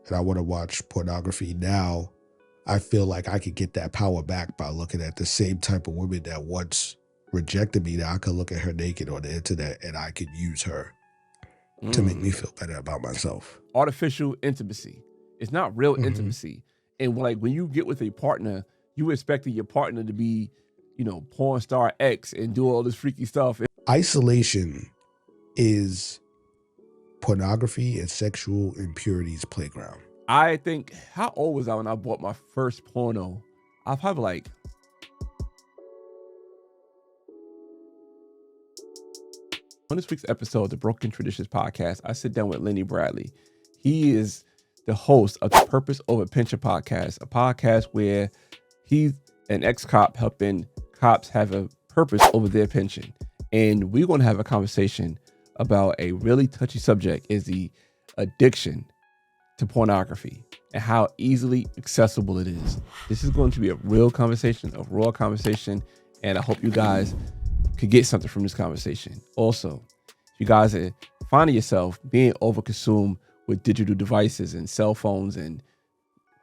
and I want to watch pornography now, I feel like I could get that power back by looking at the same type of women that once rejected me. That I could look at her naked on the internet and I could use her to make me feel better about myself. Artificial intimacy. It's not real intimacy. And like when you get with a partner, you expecting your partner to be, porn star X and do all this freaky stuff. Isolation is pornography and sexual impurity's playground. I think, how old was I when I bought my first porno? I was probably like, on this week's episode of the Broken Traditions podcast, I sit down with Lenny Bradley. He is the host of the Purpose Over Pension podcast, a podcast where he's an ex-cop helping cops have a purpose over their pension. And we're going to have a conversation about a really touchy subject, is the addiction to pornography and how easily accessible it is. This is going to be a real conversation, a raw conversation, and I hope you guys could get something from this conversation. Also, if you guys are finding yourself being overconsumed with digital devices and cell phones and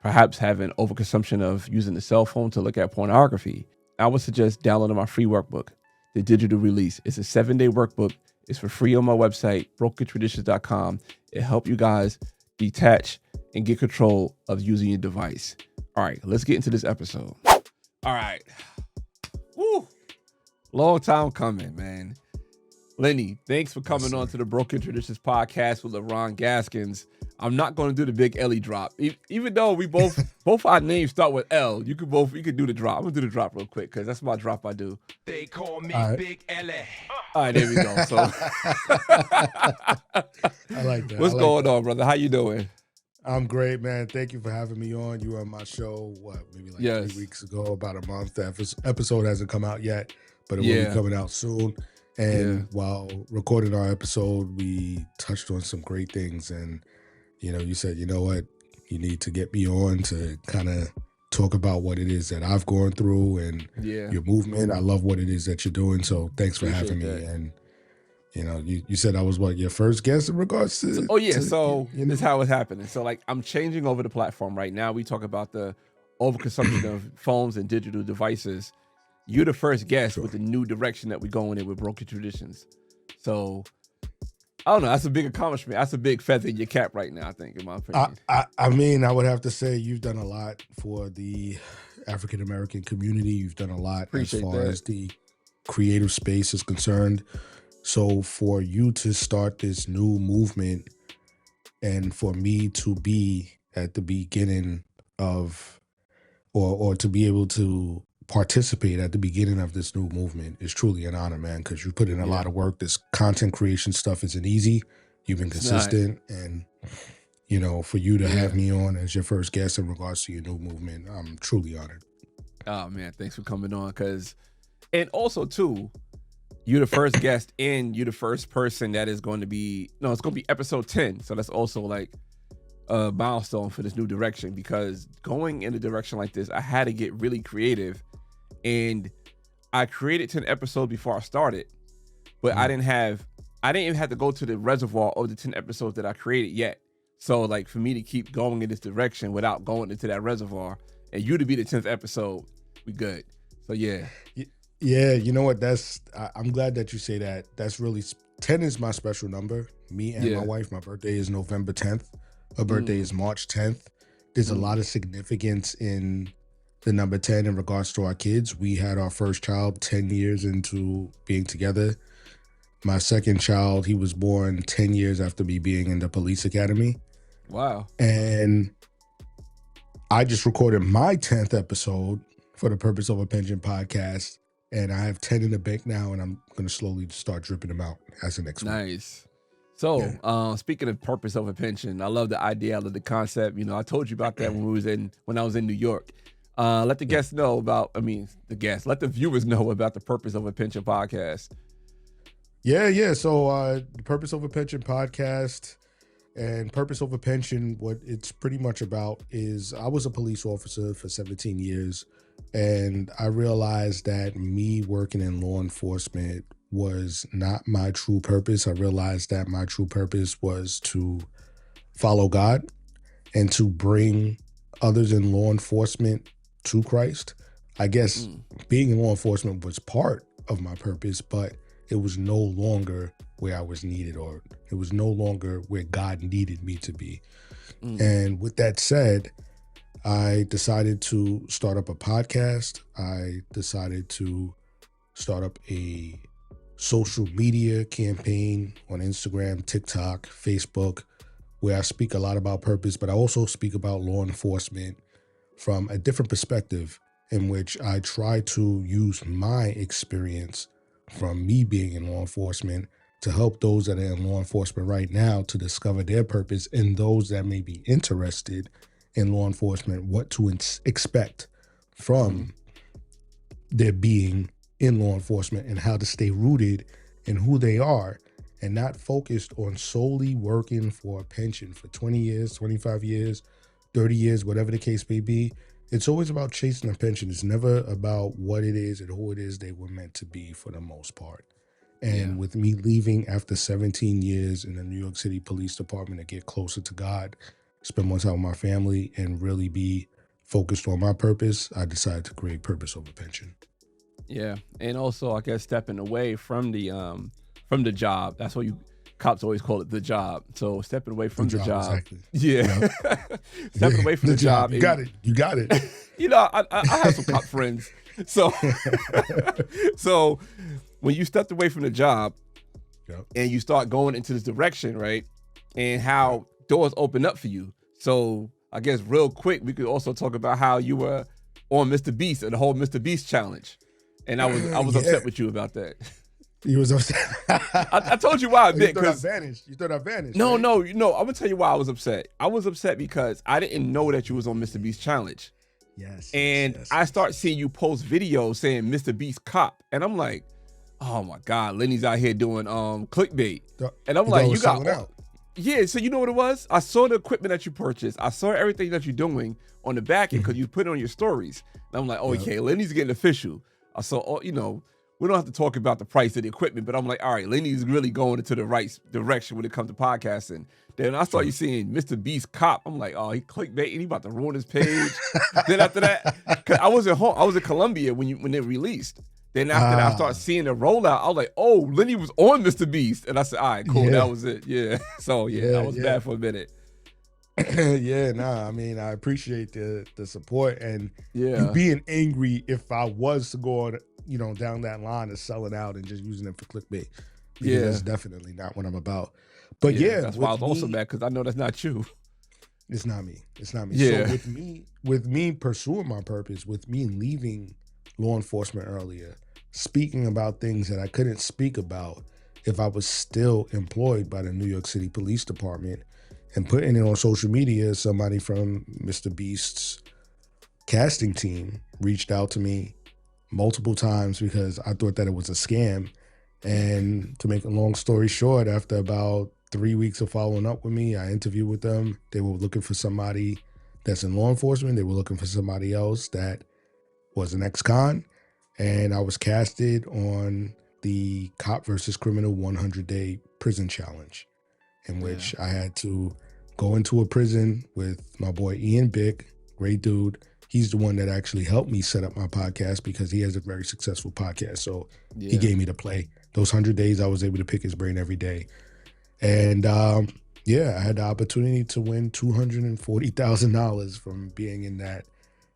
perhaps having overconsumption of using the cell phone to look at pornography, I would suggest downloading my free workbook, The Digital Release. It's a 7-day workbook. It's for free on my website, brokentraditions.com. It helps you guys detach and get control of using your device. All right, let's get into this episode. All right. Woo. Long time coming, man. Lenny, thanks for coming on to the Broken Traditions podcast with Leron Gaskins. I'm not going to do the big Ellie drop, even though we both our names start with L. You could do the drop. I'm gonna do the drop real quick because that's my drop I do. They call me Big Ellie. All right, there we go. So I like that. What's going on, brother? How you doing? I'm great, man. Thank you for having me on. You were on my show, maybe 3 weeks ago, about a month. The episode hasn't come out yet, but it will be coming out soon. And while recording our episode, we touched on some great things. And, you said, you know what, you need to get me on to kind of talk about what it is that I've gone through and your movement. I love what it is that you're doing. So thanks for having me. And, you said I was your first guest in regards to. So this is how it's happening. So I'm changing over the platform right now. We talk about the overconsumption of phones and digital devices. You're the first guest with the new direction that we're going in with Broken Traditions. So I don't know. That's a big accomplishment. That's a big feather in your cap right now, I think, in my opinion. I mean, I would have to say you've done a lot for the African-American community. You've done a lot as far as the creative space is concerned. So for you to start this new movement and for me to be at the beginning of, or to be able to participate at the beginning of this new movement is truly an honor, man, because you put in a lot of work. This content creation stuff isn't easy. You've been consistent, and for you to have me on as your first guest in regards to your new movement, I'm truly honored. Oh man, thanks for coming on. And also too, you're the first guest and you're the first person that is going to be, it's going to be episode 10. So that's also a milestone for this new direction, because going in a direction like this, I had to get really creative. And I created 10 episodes before I started, but I didn't even have to go to the reservoir of the 10 episodes that I created yet. So for me to keep going in this direction without going into that reservoir, and you to be the 10th episode, we good. So yeah. Yeah, you know what? I'm glad that you say that. That's really, 10 is my special number. Me and my wife, my birthday is November 10th. Her birthday is March 10th. There's a lot of significance in the number 10 in regards to our kids. We had our first child 10 years into being together. My second child, he was born 10 years after me being in the police academy. Wow. And I just recorded my 10th episode for the Purpose Over Pension podcast. And I have 10 in the bank now, and I'm going to slowly start dripping them out as the next one. Nice. So, speaking of Purpose Over Pension, I love the idea, I love the concept. I told you about that when I was in New York. Let the guests know let the viewers know about the Purpose Over Pension podcast. Yeah. So the Purpose Over Pension podcast and Purpose Over Pension, what it's pretty much about is I was a police officer for 17 years, and I realized that me working in law enforcement was not my true purpose. I realized that my true purpose was to follow God and to bring others in law enforcement to Christ. I guess being in law enforcement was part of my purpose, but it was no longer where I was needed, or it was no longer where God needed me to be. And with that said, I decided to start up a podcast. I decided to start up a social media campaign on Instagram, TikTok, Facebook, where I speak a lot about purpose, but I also speak about law enforcement from a different perspective, in which I try to use my experience from me being in law enforcement to help those that are in law enforcement right now to discover their purpose, and those that may be interested in law enforcement, what to expect from their being in law enforcement, and how to stay rooted in who they are and not focused on solely working for a pension for 20 years, 25 years, 30 years, whatever the case may be. It's always about chasing a pension. It's never about what it is and who it is they were meant to be, for the most part. And with me leaving after 17 years in the New York City Police Department to get closer to God, spend more time with my family, and really be focused on my purpose, I decided to create Purpose Over Pension. Yeah, and also I guess stepping away from the job. That's what cops always call it, the job. So stepping away from the job. Exactly. Yeah. Stepping away from the job. You got it. You got it. You know, I have some cop friends. So so when you stepped away from the job and you start going into this direction, right? And how doors open up for you. So I guess real quick, we could also talk about how you were on Mr. Beast and the whole Mr. Beast challenge. And I was upset with you about that. You was upset. I told you why a bit. You thought I vanished. No, right? no. I'm gonna tell you why I was upset. I was upset because I didn't know that you was on Mr. Beast challenge. Yes. And I start seeing you post videos saying Mr. Beast cop, and I'm like, oh my God, Lenny's out here doing clickbait. And I'm like, you got out. Yeah. So you know what it was? I saw the equipment that you purchased. I saw everything that you're doing on the back end because you put it on your stories. And I'm like, oh, okay, Lenny's getting official. I saw, we don't have to talk about the price of the equipment, but I'm like, all right, Lenny's really going into the right direction when it comes to podcasting. Then I started seeing Mr. Beast cop. I'm like, oh, he clickbaiting. He about to ruin his page. Then after that, cause I was at home. I was in Colombia when it released. Then after that, I started seeing the rollout. I was like, oh, Lenny was on Mr. Beast. And I said, all right, cool. That was it. Yeah. So, I was bad for a minute. I mean, I appreciate the support, and you being angry if I was to go on, down that line of selling out and just using it for clickbait. Because that's definitely not what I'm about. But that's why I was also mad, because I know that's not you. It's not me. Yeah. So with me pursuing my purpose, with me leaving law enforcement earlier, speaking about things that I couldn't speak about if I was still employed by the New York City Police Department, and putting it on social media, somebody from Mr. Beast's casting team reached out to me multiple times because I thought that it was a scam. And to make a long story short, after about 3 weeks of following up with me, I interviewed with them. They were looking for somebody that's in law enforcement. They were looking for somebody else that was an ex-con. And I was casted on the Cop versus Criminal 100-Day Prison Challenge, in which I had to go into a prison with my boy Ian Bick, great dude. He's the one that actually helped me set up my podcast because he has a very successful podcast. So he gave me the play. Those 100 days, I was able to pick his brain every day. And I had the opportunity to win $240,000 from being in that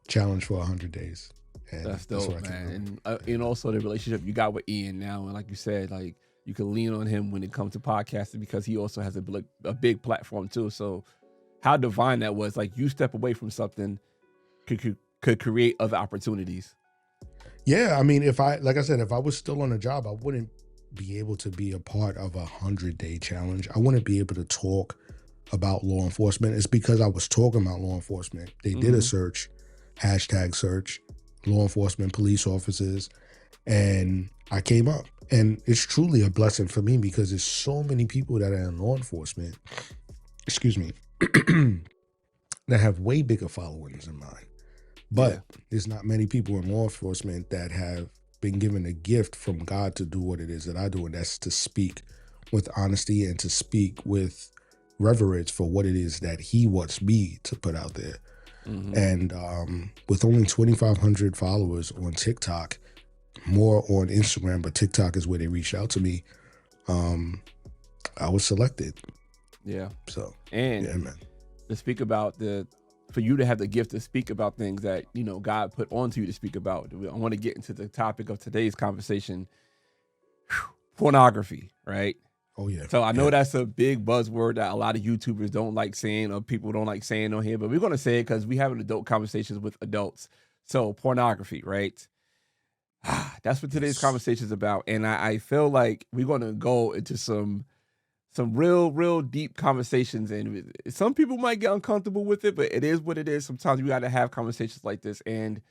challenge for 100 days. And that's dope, man. And also the relationship you got with Ian now. And like you said, like, you can lean on him when it comes to podcasting because he also has a big platform too. So how divine that was. Like, you step away from something could create other opportunities. Yeah, I mean, if I was still on a job, I wouldn't be able to be a part of a 100-day challenge. I wouldn't be able to talk about law enforcement. It's because I was talking about law enforcement. They did a search, #search, law enforcement police officers, and I came up. And it's truly a blessing for me because there's so many people that are in law enforcement, that have way bigger followings than mine. But there's not many people in law enforcement that have been given a gift from God to do what it is that I do, and that's to speak with honesty and to speak with reverence for what it is that he wants me to put out there. Mm-hmm. And with only 2,500 followers on TikTok, more on Instagram, but TikTok is where they reached out to me. I was selected. Yeah. So, and yeah, man. to speak about for you to have the gift to speak about things that, you know, God put onto you to speak about. I want to get into the topic of today's conversation, pornography, right? Oh, yeah. So I know that's a big buzzword that a lot of YouTubers don't like saying, or people don't like saying on here, but we're going to say it because we have adult conversations with adults. So pornography, right? That's what today's conversation is about. And I feel like we're going to go into some real deep conversations, and some people might get uncomfortable with it, but it is what it is. Sometimes we got to have conversations like this. And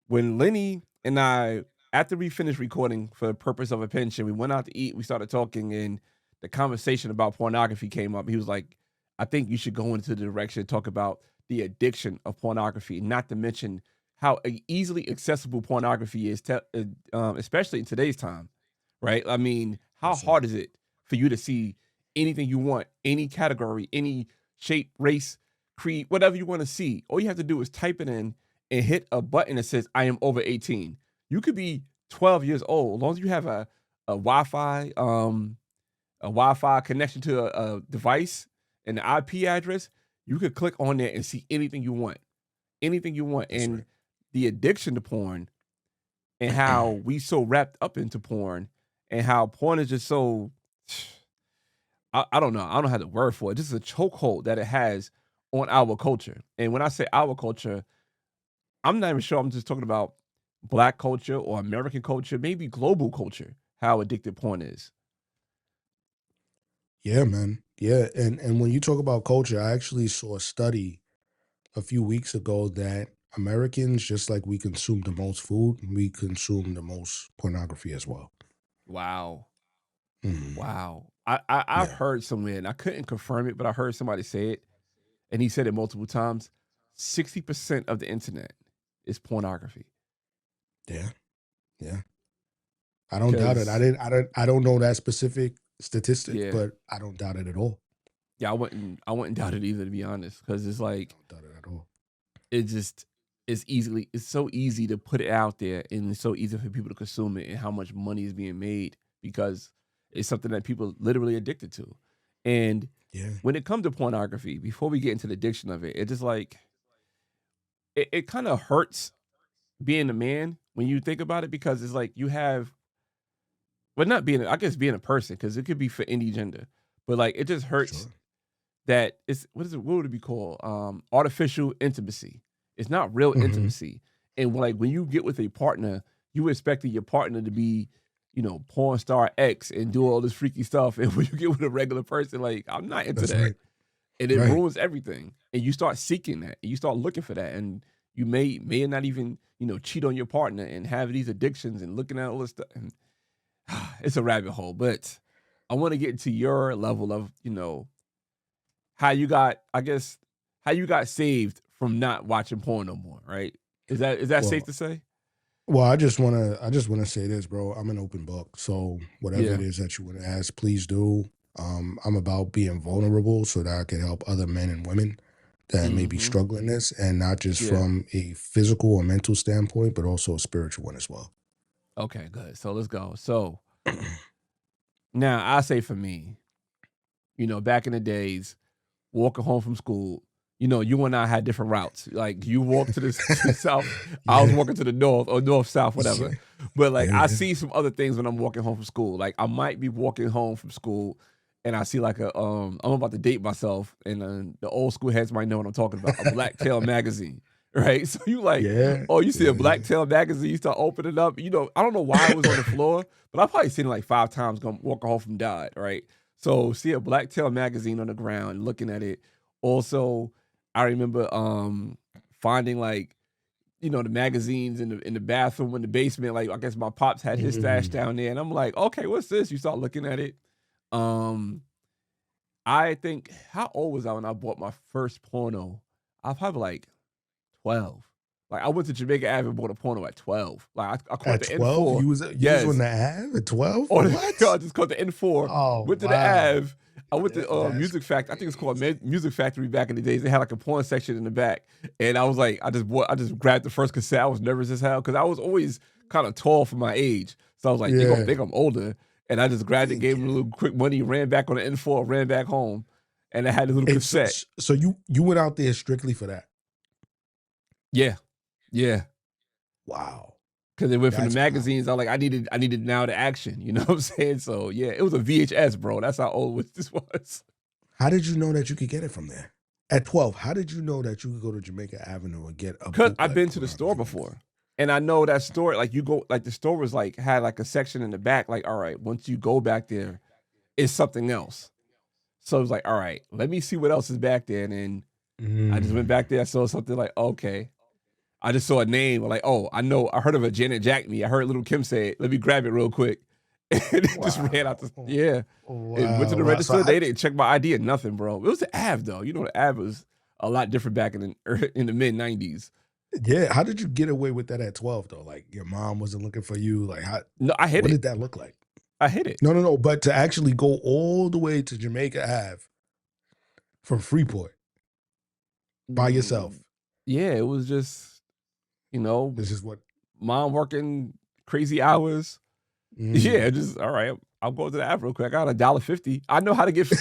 when Lenny and I, after we finished recording for the purpose of a pension, we went out to eat, we started talking, and the conversation about pornography came up. He was like, I think you should go into the direction and talk about the addiction of pornography, not to mention how easily accessible pornography is, especially in today's time, right? I mean, how hard is it for you to see anything you want, any category, any shape, race, creed, whatever you want to see? All you have to do is type it in and hit a button that says, I am over 18. You could be 12 years old. As long as you have a Wi-Fi connection to a device and the IP address, you could click on there and see anything you want. Anything you want. That's and right. The addiction to porn and how we so wrapped up into porn and how porn is just so, I don't know. I don't have the word for it. Just a chokehold that it has on our culture. And when I say our culture, I'm not even sure I'm just talking about Black culture or American culture, maybe global culture, how addicted porn is. Yeah, man. Yeah. And when you talk about culture, I actually saw a study a few weeks ago that Americans, just like we consume the most food, we consume the most pornography as well. Wow. Mhm. Wow. I've Yeah. heard somewhere, and I couldn't confirm it, but I heard somebody say it, and he said it multiple times. 60% of the internet is pornography. Yeah. Yeah. I don't doubt it. Because, I don't know that specific statistic, yeah. but I don't doubt it at all. Yeah, I wouldn't doubt it either, to be honest. Because it's I like, don't doubt it at all. it's so easy to put it out there, and it's so easy for people to consume it, and how much money is being made because it's something that people literally addicted to. And Yeah. when it comes to pornography, before we get into the addiction of it, it's just like, it kind of hurts being a man when you think about it, because it's like you have, well, not being, I guess being a person, because it could be for any gender, but like it just hurts Sure. that it's, what would it be called? Artificial intimacy. It's not real Mhm. intimacy. And like when you get with a partner, you expecting your partner to be, you know, porn star X and do all this freaky stuff. And when you get with a regular person, like, I'm not into That's that. right. And it Right. ruins everything. And you start seeking that, and you start looking for that. And you may not even, you know, cheat on your partner and have these addictions and looking at all this stuff. And it's a rabbit hole. But I want to get into your level of, you know, how you got, I guess, how you got saved from not watching porn no more, right? Is that safe Well, to say? I just wanna say this, bro. I'm an open book. So whatever Yeah. it is that you want to ask, please do. I'm about being vulnerable so that I can help other men and women that may be Mm-hmm. struggling this, and not just Yeah. from a physical or mental standpoint, but also a spiritual one as well. Okay, good. So let's go. So now I say for me, you know, back in the days, walking home from school, you know, you and I had different routes. Like you walk to the south, I was Yeah. walking to the north, or north south, whatever. But like Yeah, I yeah. see some other things when I'm walking home from school. Like I might be walking home from school and I see like I'm about to date myself, and the old school heads might know what I'm talking about. A Black Tail magazine, right? So you like, Yeah. oh, you see a Yeah, Black yeah. Tail magazine, you start opening it up. You know, I don't know why it was on the floor, but I've probably seen it like 5 times going walking home from Dodge, right? So see a Black Tail magazine on the ground, looking at it. Also, I remember finding like, you know, the magazines in the bathroom, in the basement. Like I guess my pops had his stash Mhm. down there, and I'm like, okay, what's this? You start looking at it. Um, I think, how old was I when I bought my first porno? I was probably like 12. Like I went to Jamaica Ave and bought a porno at 12. Like I caught At the 12, N4. you was on Yes. the Ave at 12? Or What? I just caught the N4, Oh, went to the wow. Ave. I went to That's Music Factory. I think it's called crazy. Music Factory back in the days. They had like a porn section in the back, and I was like, I just grabbed the first cassette. I was nervous as hell because I was always kind of tall for my age, so I was like, they gonna Yeah. think I'm older, and I just grabbed it, gave them a little quick money, ran back on the N4, ran back home, and I had a little And cassette. so you went out there strictly for that? Yeah. Wow. Because it went from the That's magazines. I was like, I needed now the action. You know what I'm saying? So yeah, it was a VHS, bro. That's how old this was. How did you know that you could get it from there? At 12, how did you know that you could go to Jamaica Avenue and get a Because booklet? I've been to the store before. And I know that store, like you go, like the store was like, had like a section in the back, like, all right, once you go back there, it's something else. So it was like, all right, let me see what else is back there. And then I just went back there. I saw something like, okay. I just saw a name, like, oh, I know, I heard of a Janet Jack Me. I heard Little Kim say it. Let me grab it real quick. And it just ran out yeah. And went to the register. So they didn't check my ID or nothing, bro. It was the Ave, though. You know, the Ave was a lot different back in the mid-90s. Yeah, how did you get away with that at 12 though? Like your mom wasn't looking for you. Like how? No, I hit what it. What did that look like? I hit it. No. But to actually go all the way to Jamaica Ave from Freeport by yourself. Yeah, it was just, you know, this is what mom working crazy hours. Yeah, just all right. I'll go to the app real quick. I got $1.50. I know how to get.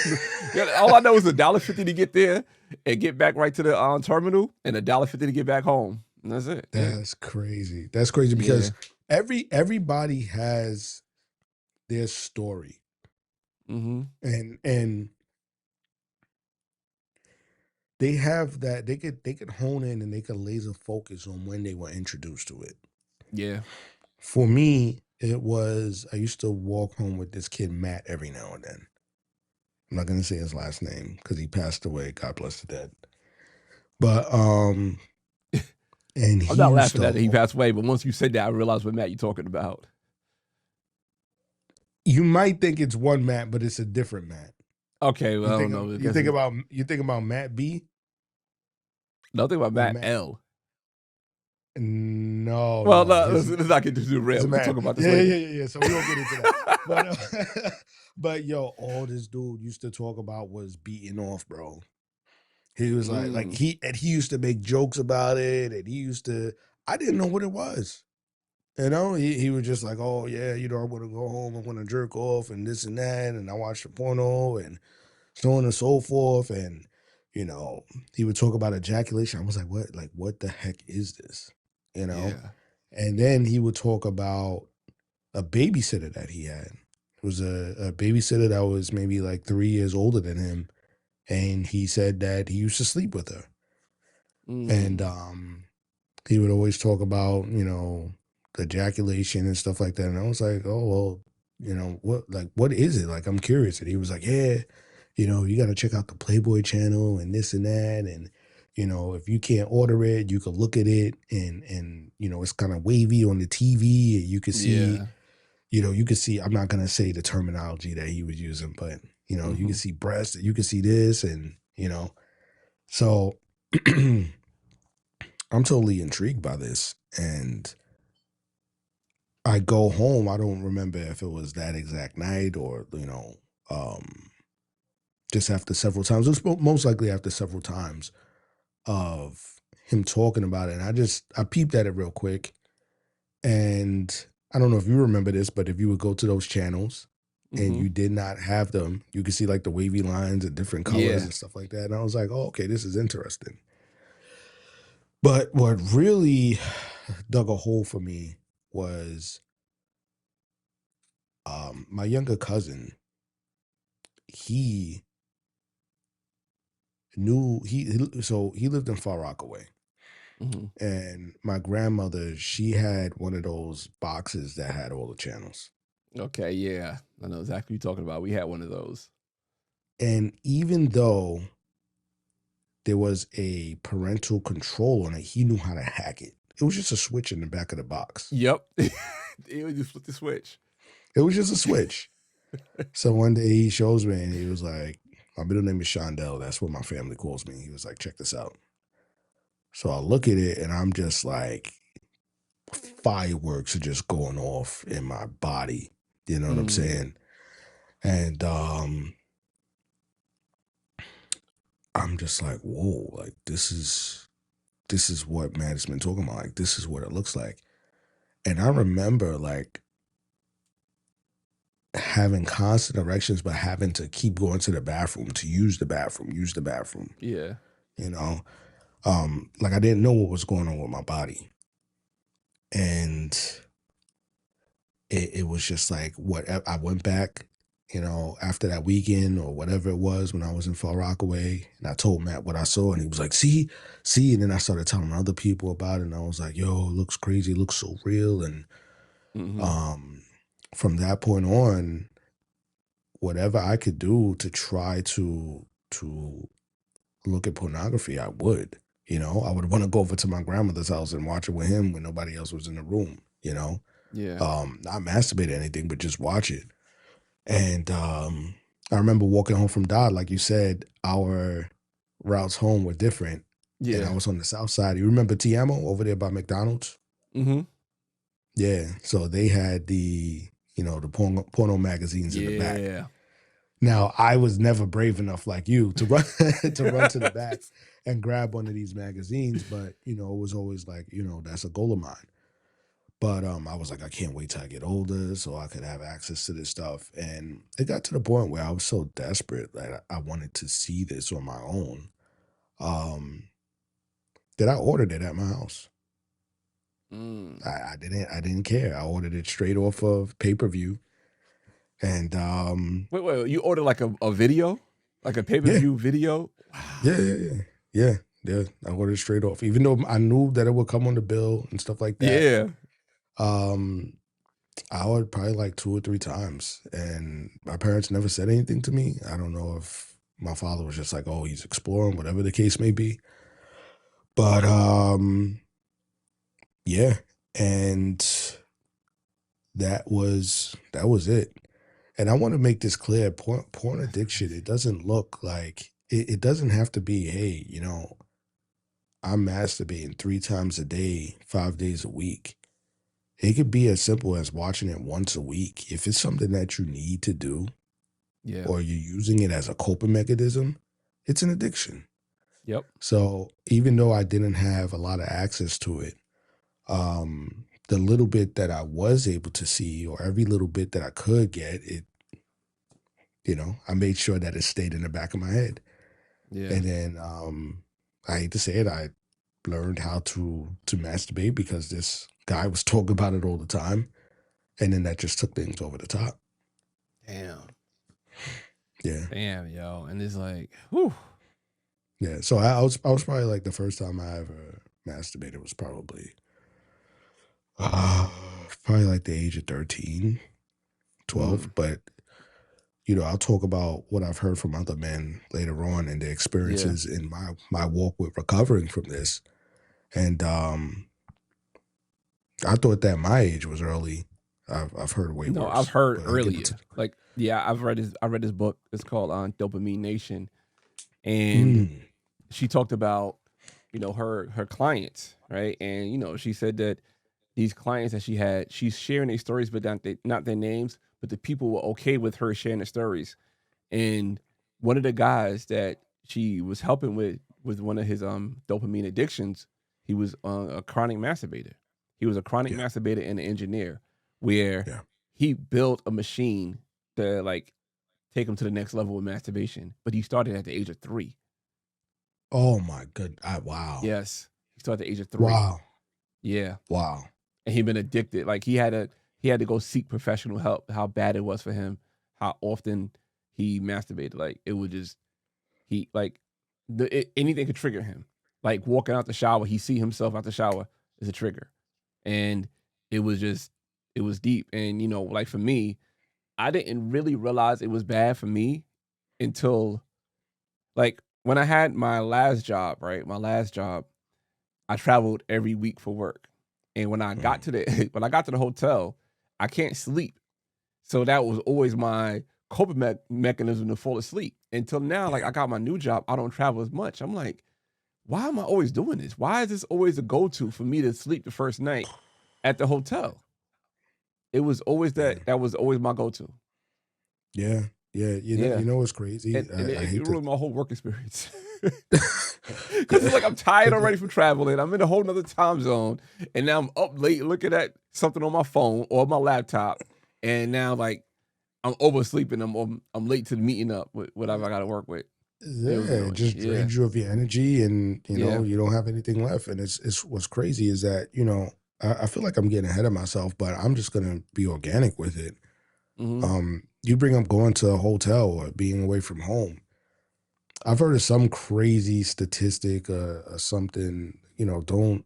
All I know is $1.50 to get there and get back right to the terminal, and $1.50 to get back home. And that's it. That's crazy. That's crazy because everybody has their story, and they have that they could hone in and they could laser focus on when they were introduced to it. Yeah. For me, it was I used to walk home with this kid Matt every now and then. I'm not gonna say his last name because he passed away. God bless the dead. But and I'm not laughing at it. He passed away, but once you said that, I realized what Matt you're talking about. You might think it's one Matt, but it's a different Matt. Okay, well, I don't know. You think about Matt B? Nothing about Matt L. No. Well, no, let's not get too real. We'll talk about this later. Yeah. So we don't get into that. But yo, all this dude used to talk about was beating off, bro. He was like he used to make jokes about it, and I didn't know what it was. You know, he was just like, oh yeah, you know, I want to go home, I want to jerk off and this and that, and I watched the porno and so on and so forth. And, you know, he would talk about ejaculation. I was like, what? Like, what the heck is this? You know? Yeah. And then he would talk about a babysitter that he had. It was a babysitter that was maybe like 3 years older than him. And he said that he used to sleep with her. And he would always talk about, you know, ejaculation and stuff like that. And I was like, oh, well, you know, what is it? Like, I'm curious. And he was like, yeah, you know, you got to check out the Playboy channel and this and that. And, you know, if you can't order it, you can look at it and, you know, it's kind of wavy on the TV and you can see, you know, you can see, I'm not going to say the terminology that he was using, but, you know, you can see breasts, you can see this and, you know, so I'm totally intrigued by this. And I go home. I don't remember if it was that exact night or, you know, just after several times. It was most likely after several times of him talking about it. And I peeped at it real quick. And I don't know if you remember this, but if you would go to those channels and you did not have them, you could see like the wavy lines and different colors and stuff like that. And I was like, oh, okay, this is interesting. But what really dug a hole for me was my younger cousin. He lived in Far Rockaway. And my grandmother, she had one of those boxes that had all the channels. Okay, yeah. I know exactly what you're talking about. We had one of those. And even though there was a parental control on it, he knew how to hack it. It was just a switch in the back of the box. Yep. You just flip the switch. It was just a switch. So one day he shows me and he was like, my middle name is Shondell. That's what my family calls me. He was like, check this out. So I look at it and I'm just like, fireworks are just going off in my body. You know what I'm saying? And I'm just like, whoa, like this is what Matt's been talking about. Like this is what it looks like. And I remember like having constant erections, but having to keep going to the bathroom to use the bathroom. Yeah. You know, like I didn't know what was going on with my body, and it was just like what I went back, you know, after that weekend or whatever it was when I was in Far Rockaway, and I told Matt what I saw, and he was like, see, and then I started telling other people about it, and I was like, yo, it looks crazy, it looks so real, and from that point on, whatever I could do to try to look at pornography, I would. You know, I would want to go over to my grandmother's house and watch it with him when nobody else was in the room, you know. Yeah. Not masturbate or anything, but just watch it. And I remember walking home from Dodd, like you said, our routes home were different. And I Yeah. was on the south side. You remember Tiamo over there by McDonald's? Mm-hmm. Yeah. So they had the, you know, the porno magazines in the back. Yeah. Now, I was never brave enough like you to run to the back and grab one of these magazines, but you know, it was always like, you know, that's a goal of mine. But I was like, I can't wait till I get older so I could have access to this stuff. And it got to the point where I was so desperate that I wanted to see this on my own, that I ordered it at my house. I didn't care. I ordered it straight off of pay-per-view. And Wait, you ordered like a video? Like a pay-per-view video? Wow. Yeah. I ordered it straight off. Even though I knew that it would come on the bill and stuff like that. Yeah. I ordered probably like 2 or 3 times, and my parents never said anything to me. I don't know if my father was just like, oh, he's exploring, whatever the case may be. But yeah, and that was it. And I want to make this clear: porn addiction. It doesn't look like it doesn't have to be. Hey, you know, I'm masturbating 3 times a day, 5 days a week. It could be as simple as watching it once a week. If it's something that you need to do, Yeah. or you're using it as a coping mechanism, it's an addiction. Yep. So even though I didn't have a lot of access to it, the little bit that I was able to see, or every little bit that I could get, it, you know, I made sure that it stayed in the back of my head. Yeah. And then I hate to say it, I learned how to masturbate because this guy was talking about it all the time. And then that just took things over the top. Damn. Yeah. Damn, yo. And it's like, whew. Yeah. So I was probably like the first time I ever masturbated was probably like the age of 13, 12. But you know, I'll talk about what I've heard from other men later on and the experiences in my walk with recovering from this. And I thought that my age was early. I've heard way worse. No, I've heard earlier. Like, yeah, I read this book. It's called Dopamine Nation. And she talked about, you know, her clients, right? And, you know, she said that these clients that she had, she's sharing their stories, but not their names, but the people were okay with her sharing the stories. And one of the guys that she was helping with one of his dopamine addictions, he was a chronic masturbator. He was a chronic masturbator and an engineer, where he built a machine to like take him to the next level with masturbation. But he started at the age of 3. Oh my good! Wow. Yes, he started at the age of 3. Wow. Yeah. Wow. And he'd been addicted. Like he had to go seek professional help. How bad it was for him. How often he masturbated. Like it would just anything could trigger him. Like walking out the shower, he see himself out the shower is a trigger, and it was deep. And you know, like for me, I didn't really realize it was bad for me until like when I had my last job, right? My last job, I traveled every week for work. And when I got to the hotel, I can't sleep. So that was always my coping mechanism to fall asleep. Until now, like I got my new job, I don't travel as much. I'm like, why am I always doing this? Why is this always a go-to for me to sleep the first night at the hotel? It was always that was always my go-to. Yeah. You know what's crazy? And it ruined my whole work experience. Because it's like I'm tired already from traveling. I'm in a whole nother time zone, and now I'm up late looking at something on my phone or my laptop, and now like I'm oversleeping. I'm late to the meeting up with whatever I got to work with. It just drains you of your energy, and you know you don't have anything left. And it's what's crazy is that I feel like I'm getting ahead of myself, but I'm just gonna be organic with it. You bring up going to a hotel or being away from home. I've heard of some crazy statistic or something. Don't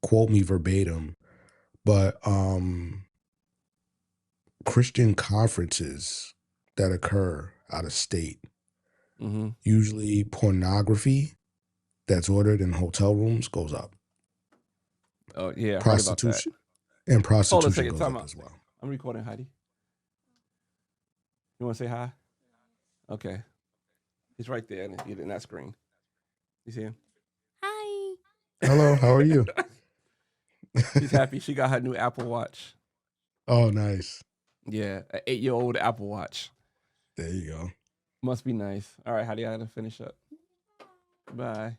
quote me verbatim, but Christian conferences that occur out of state, usually pornography that's ordered in hotel rooms goes up. Oh yeah, prostitution and prostitution goes time up out. as well. I'm recording, Heidi. You want to say hi? Okay, he's right there in that screen. You see him? Hi. Hello, how are you? She's happy. She got her new Apple Watch. Oh, nice. Yeah, an 8-year-old Apple Watch. There you go. Must be nice. All right, Heidi, I gotta finish up. Bye.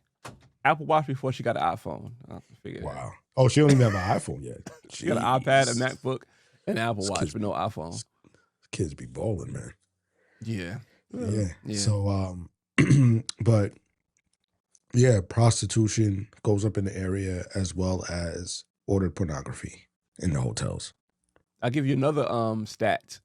Apple Watch before she got an iPhone. I figured. Wow. Oh, she don't even have an iPhone yet. She got an iPad, a MacBook, and an Apple Watch, but no iPhone. Kids be balling, man. Yeah. So, but yeah, prostitution goes up in the area as well as ordered pornography in the hotels. I'll give you another stat,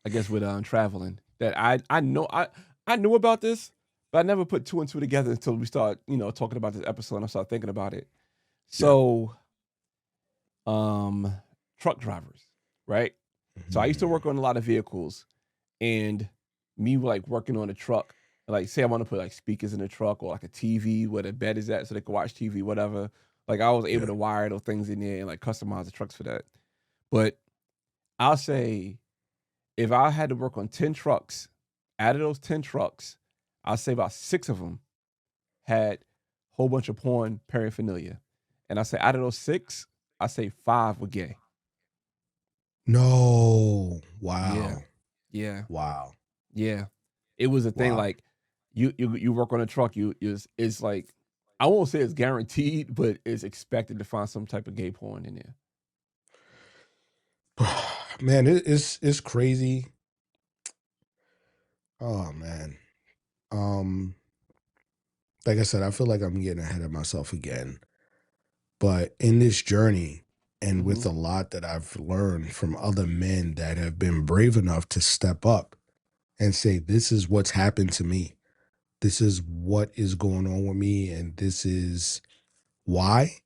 I guess, with traveling that I knew about this, but I never put two and two together until we start, talking about this episode and I started thinking about it. So, truck drivers, right? So I used to work on a lot of vehicles, and me like working on a truck, like say I want to put like speakers in the truck or like a TV where the bed is at so they can watch TV, whatever. Like I was able to wire those things in there and like customize the trucks for that. But I'll say if I had to work on 10 trucks, out of those 10 trucks, I'll say about 6 of them had a whole bunch of porn paraphernalia. And I say out of those 6, I say 5 were gay. No. Wow. Yeah. Wow. Yeah. It was a thing like you work on a truck, it's like, I won't say it's guaranteed, but it's expected to find some type of gay porn in there. Man, it's crazy. Oh man. Like I said, I feel like I'm getting ahead of myself again. But in this journey and with a lot that I've learned from other men that have been brave enough to step up and say, this is what's happened to me. This is what is going on with me, and this is why.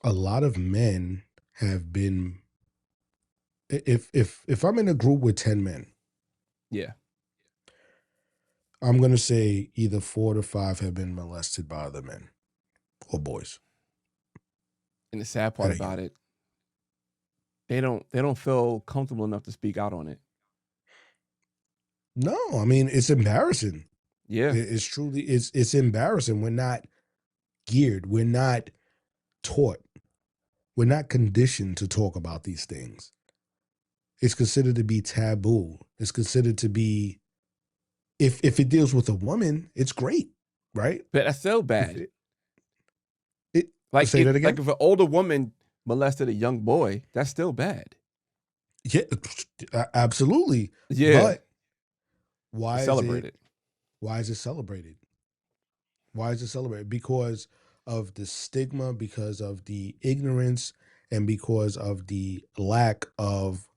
A lot of men have been, if I'm in a group with 10 men, Yeah. I'm going to say either 4 to 5 have been molested by other men or boys. And the sad part about it, they don't feel comfortable enough to speak out on it. No, I mean, it's embarrassing. Yeah. It's truly, it's embarrassing. We're not geared. We're not taught. We're not conditioned to talk about these things. It's considered to be taboo. It's considered to be, if it deals with a woman, it's great, right? But that's still bad. Say that again? Like if an older woman molested a young boy, that's still bad. Yeah, absolutely. Yeah. But why is it celebrated? Why is it celebrated? Why is it celebrated? Because of the stigma, because of the ignorance, and because of the lack of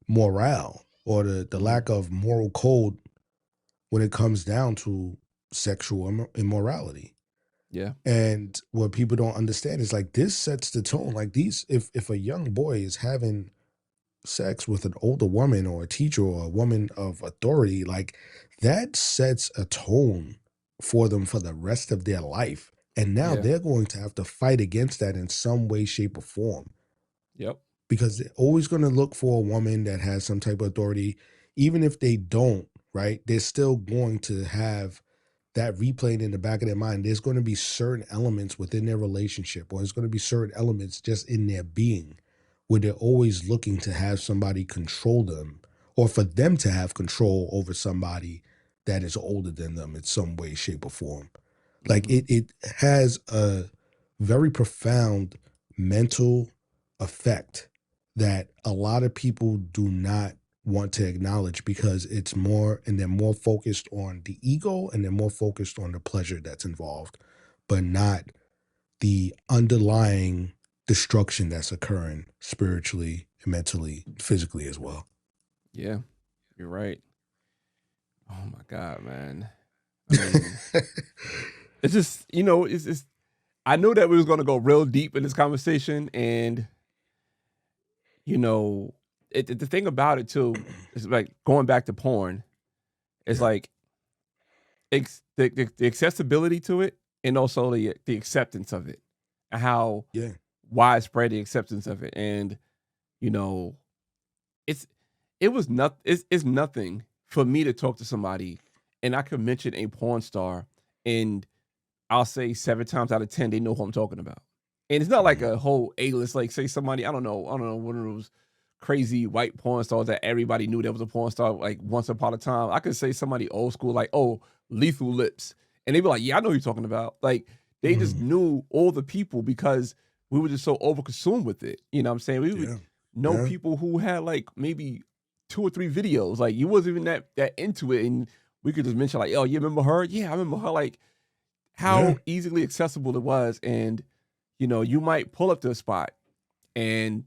morale or the lack of moral code when it comes down to sexual immorality. Yeah. And what people don't understand is like this sets the tone. Like if a young boy is having sex with an older woman or a teacher or a woman of authority, like that sets a tone for them for the rest of their life. And now they're going to have to fight against that in some way, shape, or form. Yep. Because they're always going to look for a woman that has some type of authority. Even if they don't, right? They're still going to have that replayed in the back of their mind. There's going to be certain elements within their relationship, or there's going to be certain elements just in their being where they're always looking to have somebody control them or for them to have control over somebody that is older than them in some way, shape, or form. Like it has a very profound mental effect that a lot of people do not want to acknowledge because it's more, and they're more focused on the ego and they're more focused on the pleasure that's involved, but not the underlying destruction that's occurring spiritually, mentally, physically as well. Yeah, you're right. Oh my God, man. I mean, it's just, it's I knew that we was going to go real deep in this conversation, and the thing about it too is like going back to porn. It's like the accessibility to it, and also the acceptance of it, and how widespread the acceptance of it, and it's nothing for me to talk to somebody, and I could mention a porn star, and I'll say 7 times out of 10 they know who I'm talking about. And it's not like a whole A-list, like say somebody, I don't know, one of those crazy white porn stars that everybody knew that was a porn star like once upon a time. I could say somebody old school, like, oh, Lethal Lips. And they'd be like, yeah, I know who you're talking about. Like, they just knew all the people because we were just so overconsumed with it. You know what I'm saying? We would know people who had like maybe 2 or 3 videos. Like, you wasn't even that into it. And we could just mention like, oh, you remember her? Yeah, I remember her. Like, how easily accessible it was. And, you might pull up to a spot and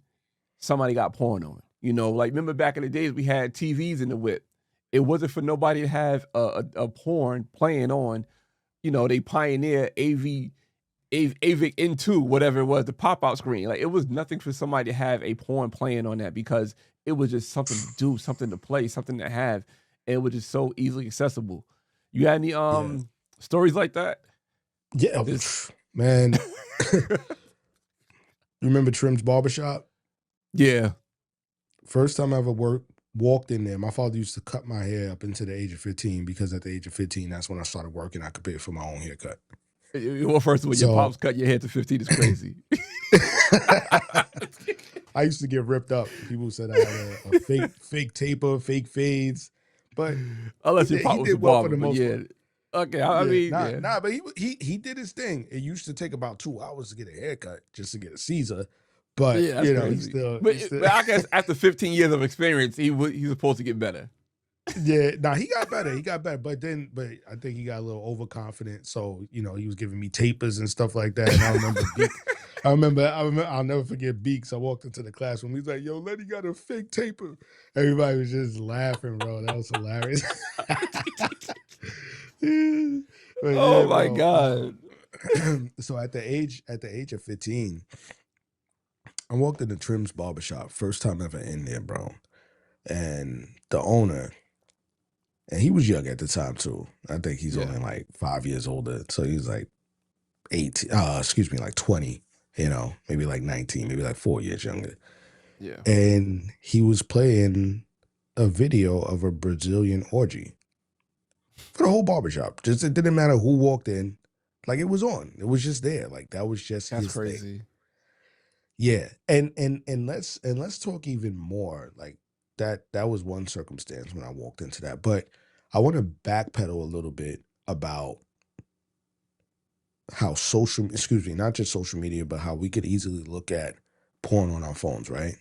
somebody got porn on. Like, remember back in the days we had TVs in the whip. It wasn't for nobody to have a porn playing on. They pioneer AVIC N2, whatever it was, the pop-out screen. Like, it was nothing for somebody to have a porn playing on that because it was just something to do, something to play, something to have. And it was just so easily accessible. You had any stories like that? Yeah, man. You remember Trim's Barbershop? Yeah. First time I ever walked in there, my father used to cut my hair up into the age of 15 because at the age of 15, that's when I started working. I could pay for my own haircut. Well, first of all, your pops cut your hair to 15 is crazy. I used to get ripped up. People said I had a fake taper, fake fades. But unless your pop was a barber, but yeah. Okay, I mean, but he did his thing. It used to take about 2 hours to get a haircut just to get a Caesar. But yeah, he's still. But I guess after 15 years of experience, he's supposed to get better. Yeah, he got better. But I think he got a little overconfident. So he was giving me tapers and stuff like that. And I remember I'll never forget Beaks. I walked into the classroom. He's like, "Yo, Lenny got a fake taper." Everybody was just laughing, bro. That was hilarious. Oh my God. So at the age of 15, I walked into Trim's Barbershop. First time ever in there, bro. And the owner, and he was young at the time too. I think he's only like 5 years older. So he was like 20, maybe like 19, maybe like 4 years younger. Yeah. And he was playing a video of a Brazilian orgy for the whole barbershop. Just, it didn't matter who walked in. Like, it was on. It was just there. Like, that was just his crazy thing. Yeah. And let's talk even more. Like, that was one circumstance when I walked into that. But I want to backpedal a little bit about how not just social media, but how we could easily look at porn on our phones, right?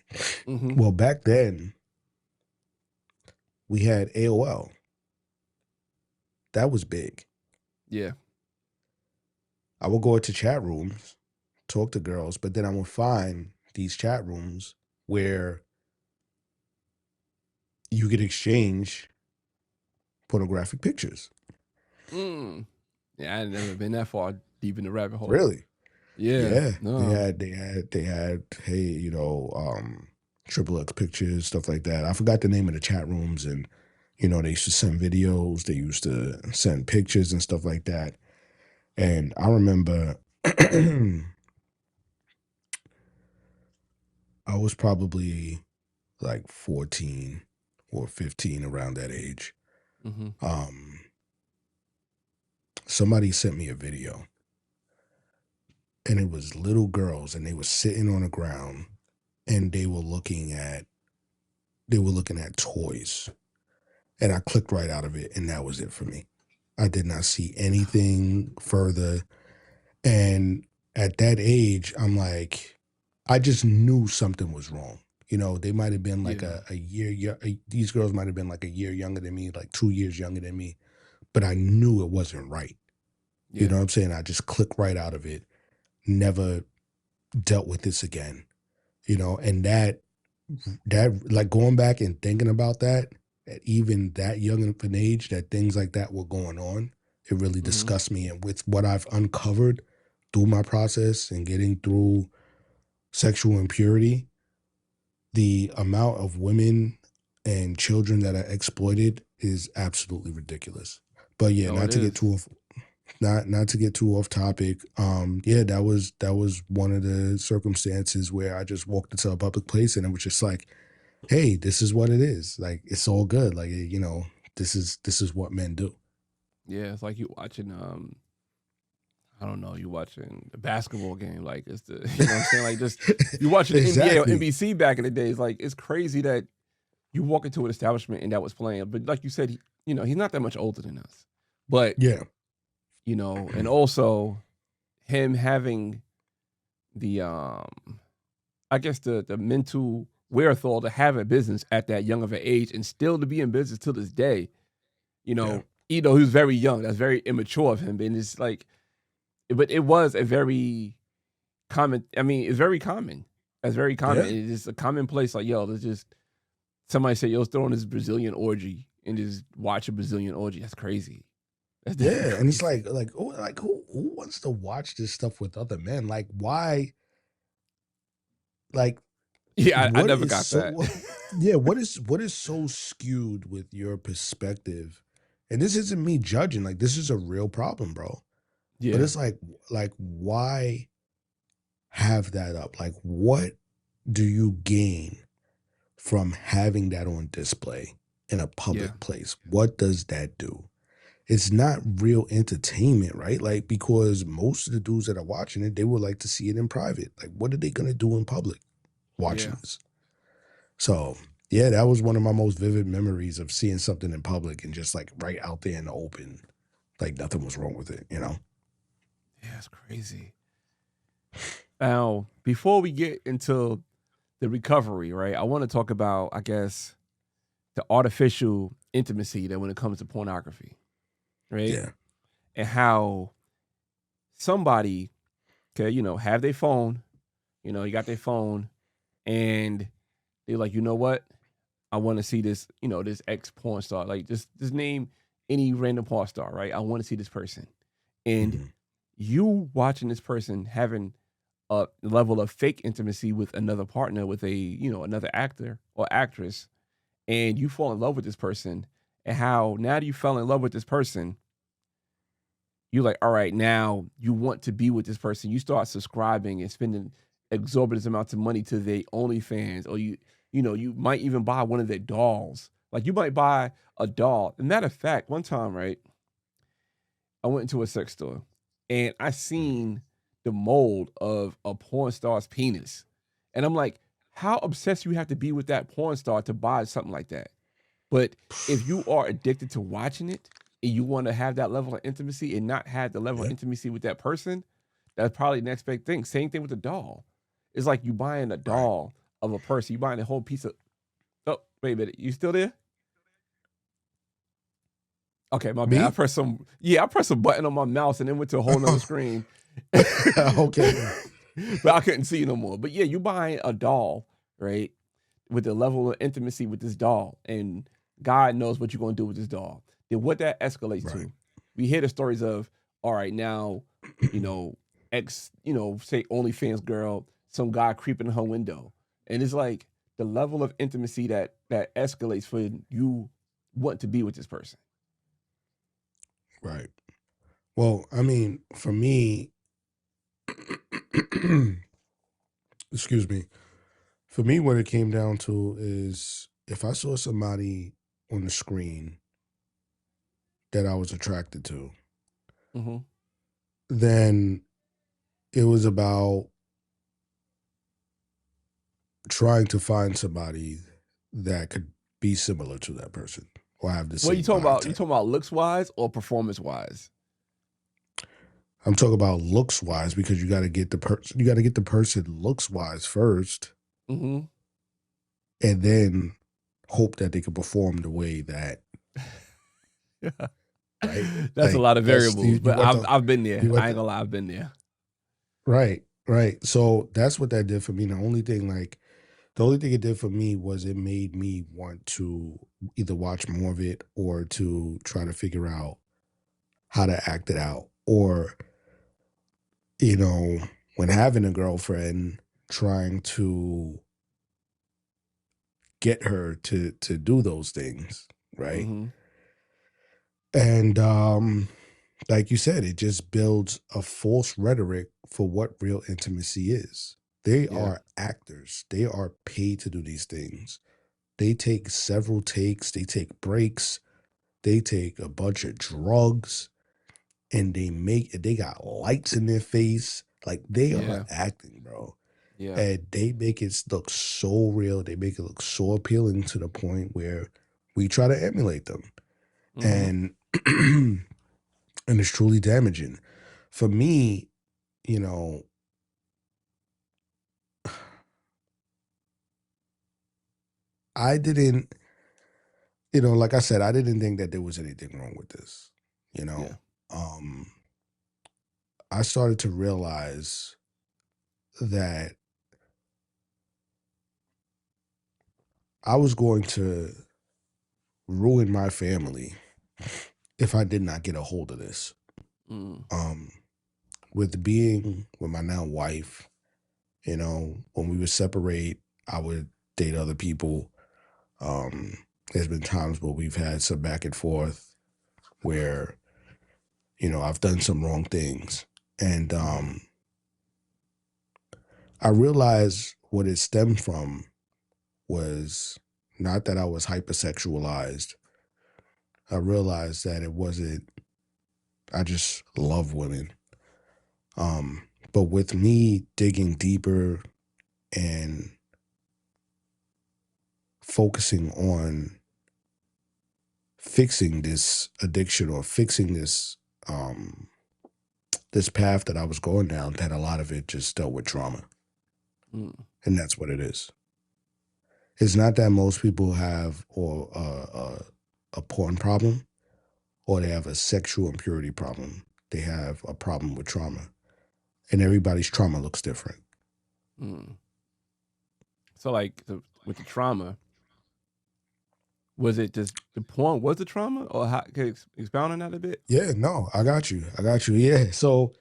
Mm-hmm. Well, back then, we had AOL. That was big. Yeah. I would go into chat rooms, talk to girls, but then I would find these chat rooms where you could exchange pornographic pictures. Yeah, I've never been that far deep in the rabbit hole. Really? Yeah. No. They had, hey, triple X pictures, stuff like that. I forgot the name of the chat rooms, and they used to send videos, they used to send pictures and stuff like that. And I remember I was probably like 14 or 15, around that age. Mm-hmm. Somebody sent me a video, and it was little girls, and they were sitting on the ground, and they were looking at they were looking at toys. And I clicked right out of it, and that was it for me. I did not see anything further. And at that age, I'm like, I just knew something was wrong. You know, they might have been like a year, these girls might have been like a year younger than me, like 2 years younger than me, but I knew it wasn't right. You know what I'm saying? I just clicked right out of it, never dealt with this again, you know, and that like going back and thinking about that, at even that young of an age, that things like that were going on, it really disgusts me. And with what I've uncovered through my process and getting through sexual impurity, the amount of women and children that are exploited is absolutely ridiculous. But yeah, not to get too off topic. Yeah, that was one of the circumstances where I just walked into a public place and it was just like, hey, this is what it is. Like, it's all good. Like, you know, this is what men do. Yeah, it's like you watching I don't know, you watching the basketball game. Like it's the, you know what I'm saying? Like just you watching the NBA or NBC back in the days. Like it's crazy that you walk into an establishment and that was playing. But like you said, you know, he's not that much older than us. But yeah, you know, and also him having the I guess the mental wherewithal to have a business at that young of an age and still to be in business till this day. You know, he was very young. That's very immature of him. And it's like, but it was a very common. I mean, it's very common. It's very common. Yeah. It's a commonplace. Like, yo, let's just somebody say, yo, let's throw on this Brazilian orgy and just watch a Brazilian orgy. That's crazy. That's crazy. And it's like who wants to watch this stuff with other men? Like, why? Like, yeah, I never got that. Yeah, what is so skewed with your perspective? And this isn't me judging. Like, this is a real problem, bro. Yeah. But it's like why have that up? Like, what do you gain from having that on display in a public place? What does that do? It's not real entertainment, right? Like, because most of the dudes that are watching it, they would like to see it in private. Like, what are they going to do in public watching this? So, yeah, that was one of my most vivid memories of seeing something in public and just like right out there in the open. Like nothing was wrong with it, you know? Yeah, it's crazy. Now, before we get into the recovery, right, I want to talk about, I guess, the artificial intimacy that when it comes to pornography, right? Yeah. And how somebody can, you know, have their phone, you know, you got their phone, and they're like, you know what? I want to see this, you know, this ex porn star. Like, just name any random porn star, right? I want to see this person. And you watching this person having a level of fake intimacy with another partner, with a, you know, another actor or actress, and you fall in love with this person, and how now that you fell in love with this person, you're like, all right, now you want to be with this person. You start subscribing and spending exorbitant amounts of money to their OnlyFans, or you know, you might even buy one of their dolls. Like you might buy a doll. As a matter of fact, one time, right, I went into a sex store and I seen the mold of a porn star's penis. And I'm like, how obsessed you have to be with that porn star to buy something like that? But if you are addicted to watching it and you want to have that level of intimacy and not have the level of intimacy with that person, that's probably the next big thing. Same thing with the doll. It's like you buying a doll of a person. You buying a whole piece of... Oh, wait a minute. You still there? Okay, my bad. I pressed some button on my mouse and then went to a whole nother screen. Okay. But I couldn't see you no more. But yeah, you buying a doll, right? With the level of intimacy with this doll. And God knows what you're going to do with this doll. Then what that escalates to. We hear the stories of, all right, now, you know, you know, say OnlyFans girl, some guy creeping in her window. And it's like the level of intimacy that escalates for you want to be with this person. Right. Well, I mean, for me, excuse me, for me, what it came down to is if I saw somebody on the screen that I was attracted to, then it was about trying to find somebody that could be similar to that person or have the What same you talking body about? type. You talking about looks wise or performance wise? I'm talking about looks wise because you got to get the person. You got to get the person looks wise first, Mm-hmm. and then hope that they can perform the way that. Yeah. Right. That's a lot of variables, you but I've been there. I ain't the, gonna lie, I've been there. right. So that's what that did for me. The only thing it did for me was it made me want to either watch more of it or to try to figure out how to act it out. Or, when having a girlfriend, trying to get her to do those things, right? Mm-hmm. And like you said, it just builds a false rhetoric for what real intimacy is. They Yeah. are actors. They are paid to do these things. They take several takes, they take breaks, they take a bunch of drugs, and they got lights in their face. Like they are Yeah. acting, bro. Yeah. And they make it look so real. They make it look so appealing to the point where we try to emulate them. Mm-hmm. And and it's truly damaging. For me, I didn't, like I said, I didn't think that there was anything wrong with this. Yeah. Um, I started to realize that I was going to ruin my family if I did not get a hold of this. Mm. With being with my now wife, when we would separate, I would date other people. There's been times where we've had some back and forth where, I've done some wrong things. And I realized what it stemmed from was not that I was hypersexualized. I realized that it wasn't, I just love women. But with me digging deeper and focusing on fixing this addiction or fixing this path that I was going down, that a lot of it just dealt with trauma. Mm. And that's what it is. It's not that most people have a porn problem or they have a sexual impurity problem. They have a problem with trauma. And everybody's trauma looks different. Mm. So like with the trauma, was it just the porn was the trauma, or how can you expound on that a bit? Yeah, no, I got you. Yeah. So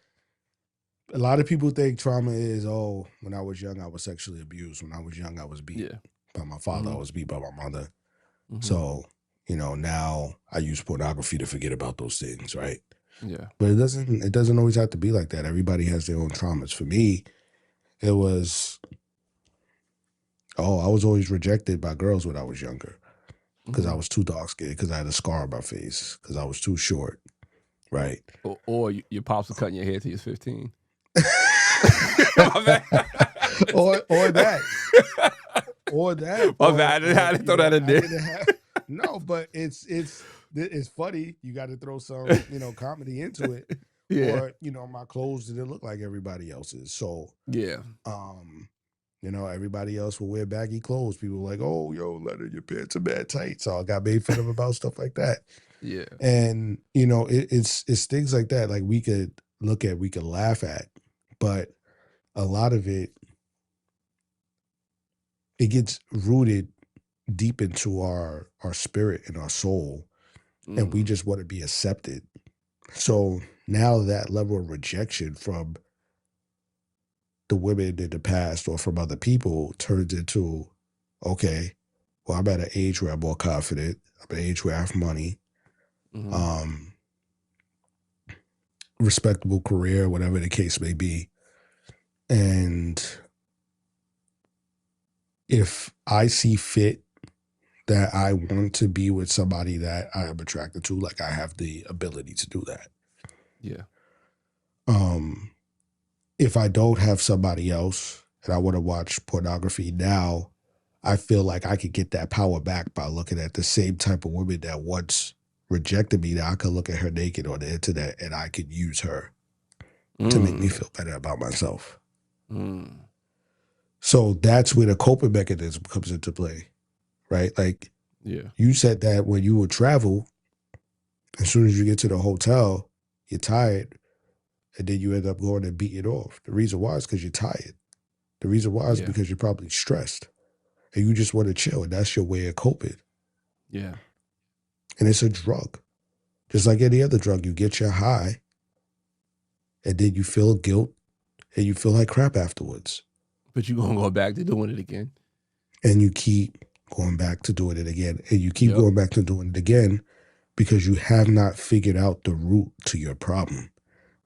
a lot of people think trauma is, oh, when I was young, I was sexually abused. When I was young, I was beat Yeah. by my father. Mm-hmm. I was beat by my mother. Mm-hmm. So, now I use pornography to forget about those things, right? Yeah. But it doesn't always have to be like that. Everybody has their own traumas. For me, it was, I was always rejected by girls when I was younger because I Mm-hmm. was too dark skinned, because I had a scar on my face, because I was too short, right? Or your pops were cutting your hair till you was 15. My bad. or that. Or that. My bad. I didn't throw that in there. No, but it's funny. You got to throw some, comedy into it. Yeah. Or, my clothes didn't look like everybody else's. So, Yeah. everybody else will wear baggy clothes. People were like, oh, yo, Leonard, your pants are mad tight. So I got made fun of about stuff like that. Yeah. And, it's things like that. Like we could laugh at, but a lot of it gets rooted deep into our spirit and our soul, and we just want to be accepted. So now that level of rejection from the women in the past or from other people turns into, okay, well, I'm at an age where I'm more confident. I'm at an age where I have money, Mm-hmm. respectable career, whatever the case may be. And if I see fit that I want to be with somebody that I am attracted to, like I have the ability to do that. Yeah. If I don't have somebody else and I want to watch pornography now, I feel like I could get that power back by looking at the same type of woman that once rejected me, that I could look at her naked on the internet and I could use her to make me feel better about myself. So that's where the coping mechanism comes into play, right? Like, you said that when you would travel, as soon as you get to the hotel, you're tired, and then you end up going and beating it off. The reason why is because you're tired. The reason why is because you're probably stressed, and you just want to chill, and that's your way of coping. Yeah. And it's a drug. Just like any other drug, you get your high, and then you feel guilt, and you feel like crap afterwards. But you're going to go back to doing it again. And you keep going back to doing it again. And you keep going back to doing it again because you have not figured out the root to your problem.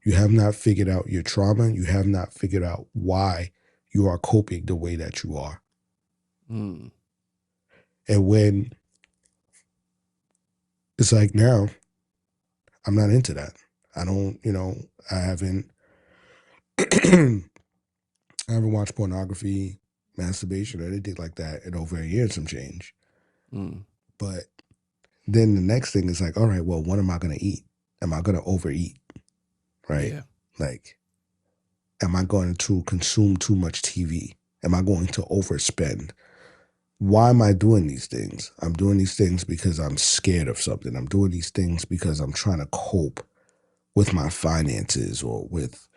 You have not figured out your trauma. You have not figured out why you are coping the way that you are. And when it's like now, I'm not into that. I don't, I haven't watched pornography, masturbation, or anything like that in over a year and some change. But then the next thing is like, all right, well, what am I going to eat? Am I going to overeat? Right? Yeah. Like, am I going to consume too much TV? Am I going to overspend? Why am I doing these things? I'm doing these things because I'm scared of something. I'm doing these things because I'm trying to cope with my finances or with,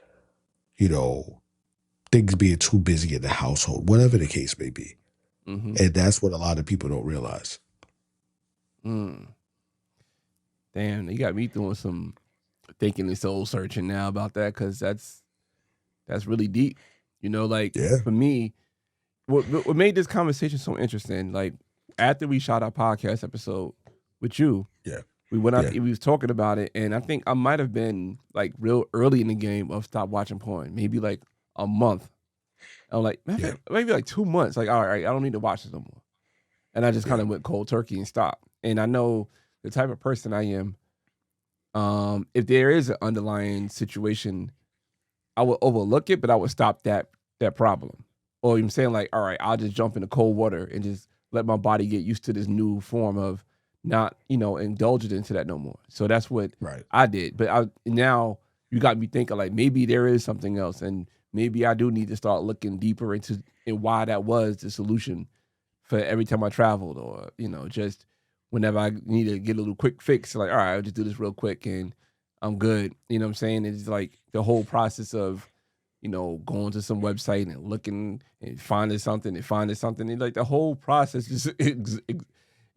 things being too busy in the household, whatever the case may be. And that's what a lot of people don't realize. Damn, you got me doing some thinking and soul searching now about that, because that's really deep. For me, what made this conversation so interesting, like after we shot our podcast episode with you, we went out, we was talking about it, and I think I might have been like real early in the game of stop watching porn, maybe like a month. I'm like, maybe like 2 months. Like, all right, I don't need to watch this no more. And I just kind of went cold turkey and stopped. And I know the type of person I am. If there is an underlying situation, I would overlook it, but I would stop that problem. Or I'm saying like, all right, I'll just jump into cold water and just let my body get used to this new form of not, indulging into that no more. So that's what I did. But now you got me thinking like maybe there is something else, and maybe I do need to start looking deeper into why that was the solution for every time I traveled, or just whenever I need to get a little quick fix. Like, all right, I'll just do this real quick and I'm good. You know what I'm saying? It's like the whole process of going to some website and looking and finding something. And like the whole process just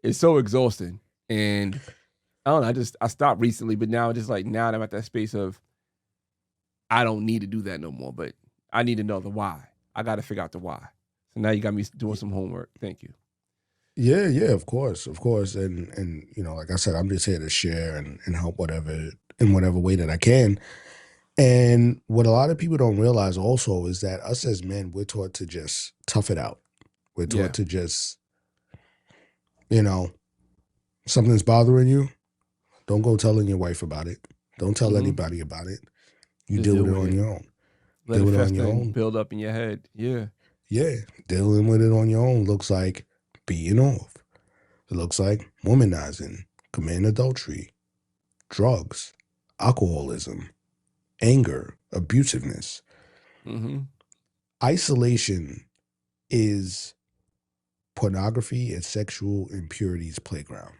it's so exhausting. And I don't know, I stopped recently, but now just like now that I'm at that space of I don't need to do that no more, but I need to know the why. I got to figure out the why. So now you got me doing some homework. Thank you. Yeah, of course. And like I said, I'm just here to share and help in whatever way that I can. And what a lot of people don't realize also is that us as men, we're taught to just tough it out. We're taught to just, something's bothering you, don't go telling your wife about it. Don't tell anybody about it. You just deal with it on your own. Let it fester and build up in your head. Yeah. Yeah. Dealing with it on your own looks like being off. It looks like womanizing, committing adultery, drugs, alcoholism, anger, abusiveness. Isolation is pornography and sexual impurity's playground.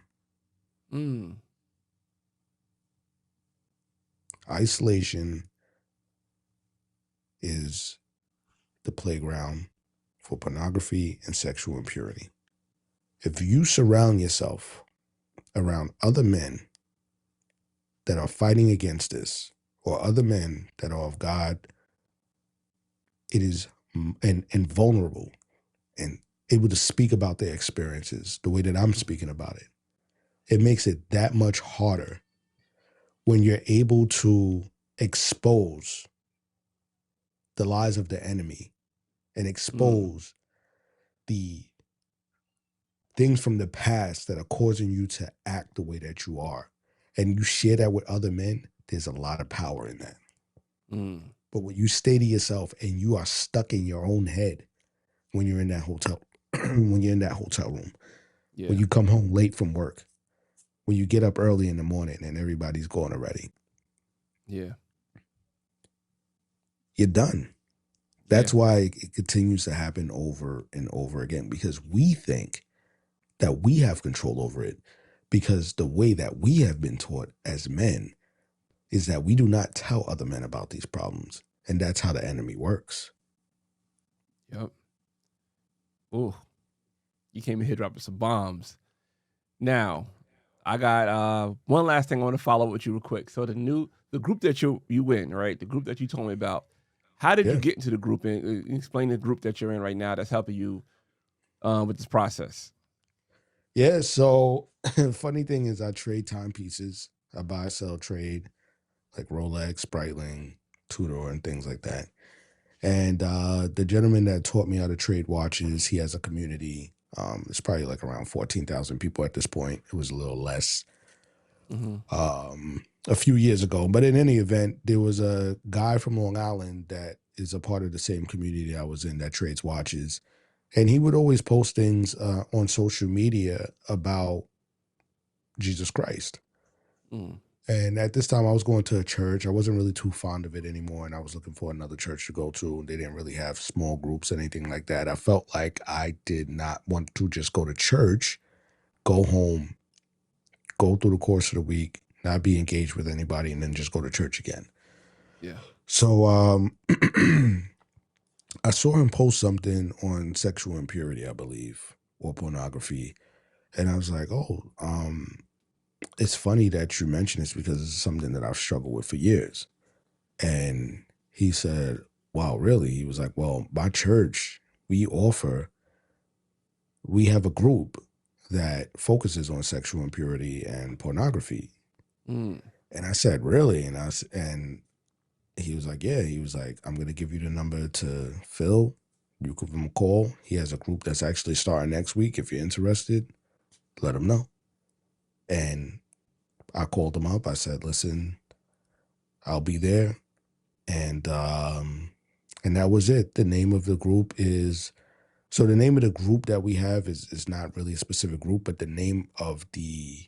Isolation is the playground for pornography and sexual impurity. If you surround yourself around other men that are fighting against this, or other men that are of God, it is and vulnerable and able to speak about their experiences the way that I'm speaking about it, it makes it that much harder when you're able to expose the lies of the enemy and expose the things from the past that are causing you to act the way that you are. And you share that with other men, there's a lot of power in that. But when you stay to yourself and you are stuck in your own head when you're in that hotel, when you're in that hotel room, Yeah. when you come home late from work, when you get up early in the morning and everybody's going already. Yeah. You're done. That's why it continues to happen over and over again, because we think that we have control over it, because the way that we have been taught as men is that we do not tell other men about these problems. And that's how the enemy works. Yep. Ooh, you came in here dropping some bombs. Now, I got one last thing I want to follow up with you real quick. So the group that you in, right? The group that you told me about. How did you get into the group, and explain the group that you're in right now that's helping you with this process? Yeah, so funny thing is I trade timepieces. I buy, sell, trade, like Rolex, Breitling, Tudor, and things like that. And the gentleman that taught me how to trade watches, he has a community. It's probably like around 14,000 people at this point. It was a little less a few years ago. But in any event, there was a guy from Long Island that is a part of the same community I was in that trades watches. And he would always post things on social media about Jesus Christ. And at this time, I was going to a church. I wasn't really too fond of it anymore, and I was looking for another church to go to. They didn't really have small groups, anything like that. I felt like I did not want to just go to church, go home, go through the course of the week, not be engaged with anybody, and then just go to church again. Yeah. So I saw him post something on sexual impurity, I believe, or pornography. And I was like, oh, it's funny that you mention this, because it's something that I've struggled with for years. And he said, wow, really? He was like, well, my church, we have a group that focuses on sexual impurity and pornography. And I said, really? And he was like, yeah. He was like, I'm going to give you the number to Phil. You give him a call. He has a group that's actually starting next week. If you're interested, let him know. And I called him up. I said, listen, I'll be there. And that was it. The name of the group is, so the name of the group that we have is not really a specific group, but the name of the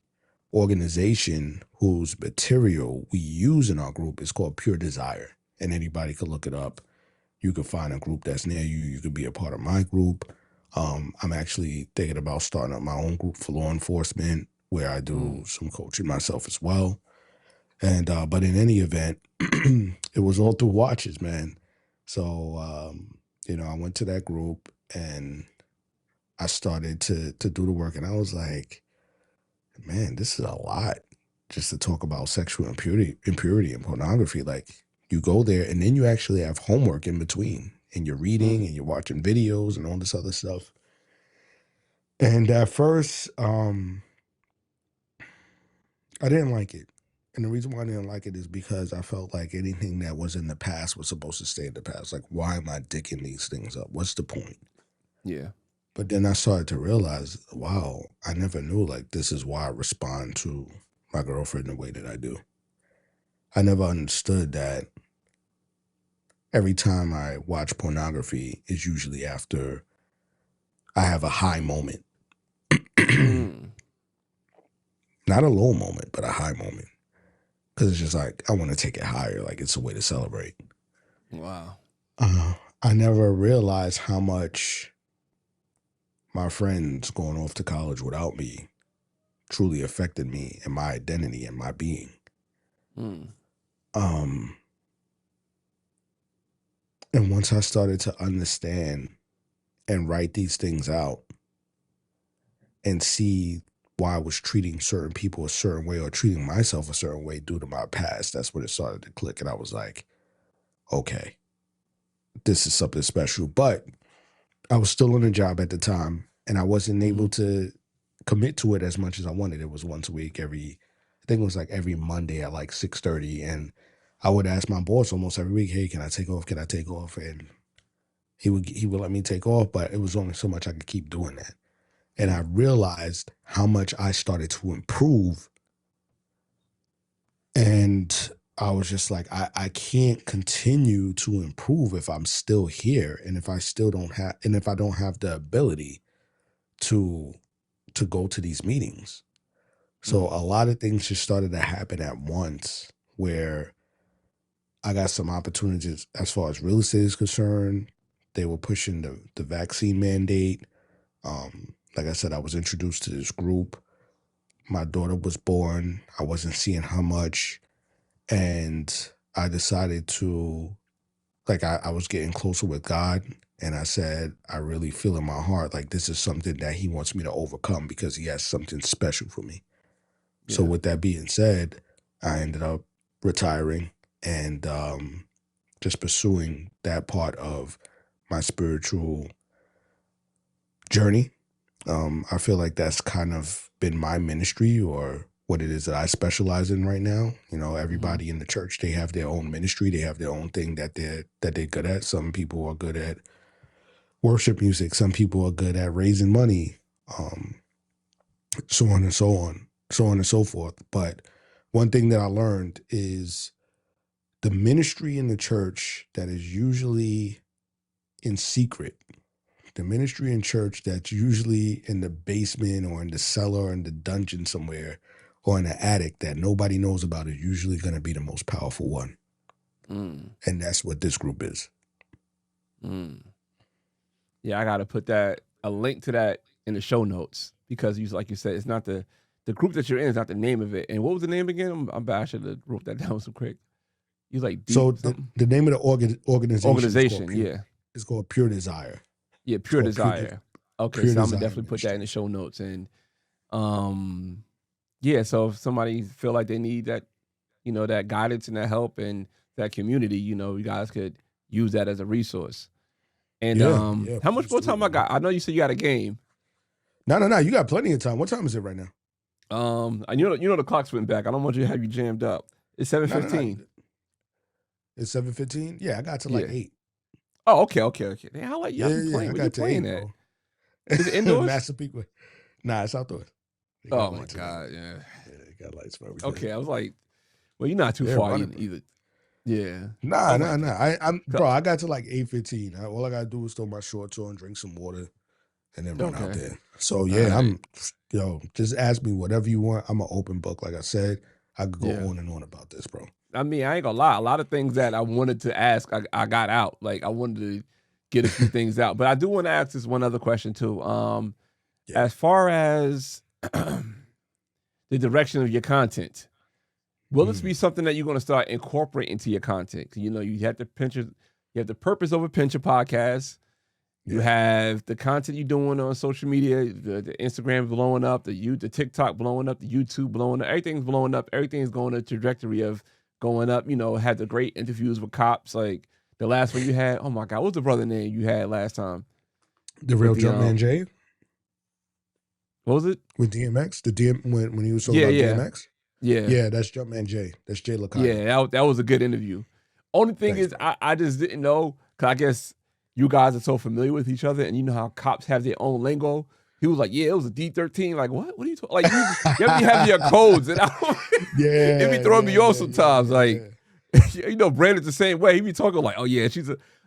organization whose material we use in our group is called Pure Desire. And anybody could look it up. You could find a group that's near you. You could be a part of my group. I'm actually thinking about starting up my own group for law enforcement, where I do some coaching myself as well. And but in any event, it was all through watches, man. So I went to that group and I started to do the work, and I was like, man, this is a lot just to talk about sexual impurity and pornography. Like, you go there and then you actually have homework in between, and you're reading and you're watching videos and all this other stuff. And at first, I didn't like it. And the reason why I didn't like it is because I felt like anything that was in the past was supposed to stay in the past. Like, why am I dicking these things up? What's the point? Yeah. But then I started to realize, wow, I never knew, like, this is why I respond to my girlfriend the way that I do. I never understood that every time I watch pornography is usually after I have a high moment. Not a low moment, but a high moment. Because it's just like, I want to take it higher. Like, it's a way to celebrate. Wow. I never realized how much my friends going off to college without me truly affected me and my identity and my being. And once I started to understand and write these things out and see why I was treating certain people a certain way or treating myself a certain way due to my past, that's when it started to click. And I was like, okay, this is something special. But I was still on a job at the time, and I wasn't able to commit to it as much as I wanted. It was once a week, I think it was like every Monday at like 6:30. And I would ask my boss almost every week, hey, can I take off? Can I take off? And he would let me take off, but it was only so much I could keep doing that. And I realized how much I started to improve. And I was just like, I can't continue to improve if I'm still here. And if I don't have the ability to go to these meetings. So a lot of things just started to happen at once where I got some opportunities as far as real estate is concerned. They were pushing the vaccine mandate. Like I said, I was introduced to this group. My daughter was born. I wasn't seeing her much. And I decided to, like, I was getting closer with God. And I said, I really feel in my heart like this is something that he wants me to overcome because he has something special for me. Yeah. So with that being said, I ended up retiring and just pursuing that part of my spiritual journey. I feel like that's kind of been my ministry or what it is that I specialize in right now. You know, everybody in the church, they have their own ministry. They have their own thing that they're good at. Some people are good at worship music. Some people are good at raising money, so on and so on, so on and so forth. But one thing that I learned is the ministry in the church that is usually in secret, the ministry in church that's usually in the basement or in the cellar or in the dungeon somewhere or in the attic that nobody knows about is usually going to be the most powerful one. And that's what this group is. Yeah, I got to put a link to that in the show notes because like you said, it's not the group that you're in is not the name of it. And what was the name again? I should have wrote that down so quick. You like so the name of the organization is called Pure Desire. Yeah, Pure Desire. Okay, so I'm gonna definitely put that in the show notes. And yeah, so if somebody feel like they need that, you know, that guidance and that help and that community, you know, you guys could use that as a resource. And how much more time I got? I know you said you got a game. No. You got plenty of time. What time is it right now? And you know the clock's went back. I don't want you to have you jammed up. It's 7:15. No. It's 7:15. Yeah, I got to like 8. Oh, okay. Damn, how like y'all be playing? I Where you playing at? Bro. Is it indoors? Master Peak. Nah, it's outdoors. Oh my God, yeah. They got lights for everything. Okay, I was like, well, you're not too far either. Yeah. Nah. I got to like 8:15. All I gotta do is throw my shorts on, drink some water, and then run out there. So yeah, just ask me whatever you want. I'm an open book. Like I said, I could go on and on about this, bro. I mean, I ain't gonna lie. A lot of things that I wanted to ask, I got out. Like I wanted to get a few things out, but I do want to ask this one other question too. As far as the direction of your content, will this be something that you're going to start incorporating into your content? You know, you have the purpose over pincher podcast. You have the content you're doing on social media, the Instagram blowing up, the TikTok blowing up, the YouTube blowing up. Everything's blowing up. Everything's going a trajectory of going up. You know, had the great interviews with cops. Like the last one you had, oh my God, what was the brother name you had last time? The real Jumpman Jay. What was it? With DMX? When he was talking about DMX? Yeah, that's Jumpman Jay. That's Jay Lacoste. Yeah, that was a good interview. Only thing is, I just didn't know, because I guess you guys are so familiar with each other, and you know how cops have their own lingo. He was like, yeah, it was a D13. Like, what? What are you talking? Like, you have your codes, and it be throwing me off sometimes. Like, you know, Brandon's the same way. He be talking like, oh yeah,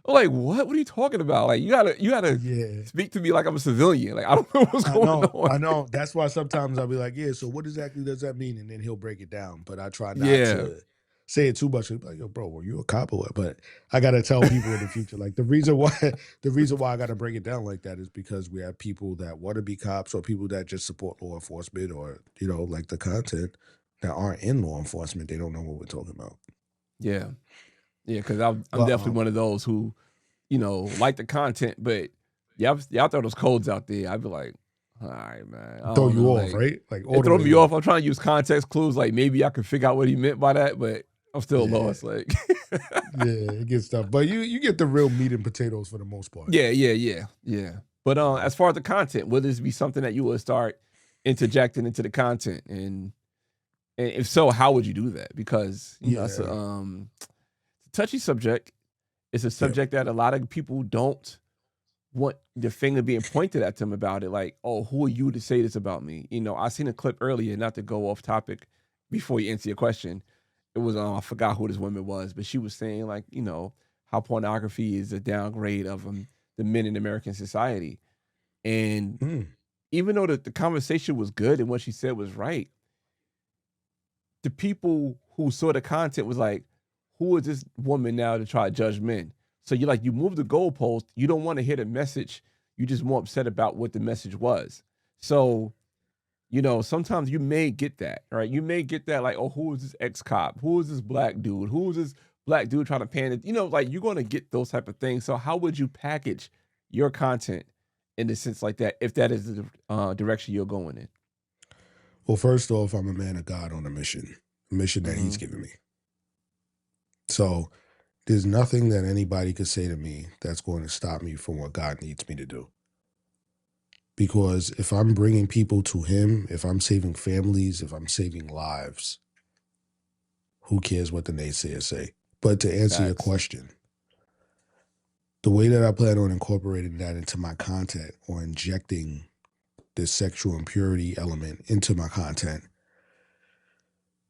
I'm like, what? What are you talking about? Like, you gotta speak to me like I'm a civilian. Like, I don't know what's going on. I know. That's why sometimes I'll be like, yeah, so what exactly does that mean? And then he'll break it down. But I try not to say it too much. He'll be like, yo, bro, were you a cop or what? But I gotta tell people in the future, like the reason why I gotta break it down like that is because we have people that want to be cops or people that just support law enforcement or, you know, like the content that aren't in law enforcement. They don't know what we're talking about. Yeah. Yeah, because I'm definitely one of those who, you know, like the content, but y'all throw those codes out there. I'd be like, all right, man. Throw you off, right? Like, throw me off. I'm trying to use context clues. Like, maybe I could figure out what he meant by that, but I'm still lost. Like, it gets tough. But you get the real meat and potatoes for the most part. Yeah. But as far as the content, will this be something that you will start interjecting into the content? And if so, how would you do that? Because you know, it's a touchy subject. It's a subject that a lot of people don't want the finger being pointed at them about it. Like, oh, who are you to say this about me? You know, I seen a clip earlier, not to go off topic before you answer your question. It was, I forgot who this woman was, but she was saying like, you know, how pornography is a downgrade of the men in American society. And even though the conversation was good and what she said was right, the people who saw the content was like, who is this woman now to try to judge men? So you move the goalpost. You don't want to hear the message. You just more upset about what the message was. So, sometimes you may get that, right? You may get that like, oh, who is this ex-cop? Who is this black dude? Who is this black dude trying to pan it? You're going to get those type of things. So how would you package your content in the sense like that, if that is the direction you're going in? Well, first off, I'm a man of God on a mission that he's given me. So there's nothing that anybody could say to me that's going to stop me from what God needs me to do. Because if I'm bringing people to him, if I'm saving families, if I'm saving lives, who cares what the naysayers say? But to answer your question, the way that I plan on incorporating that into my content or injecting this sexual impurity element into my content,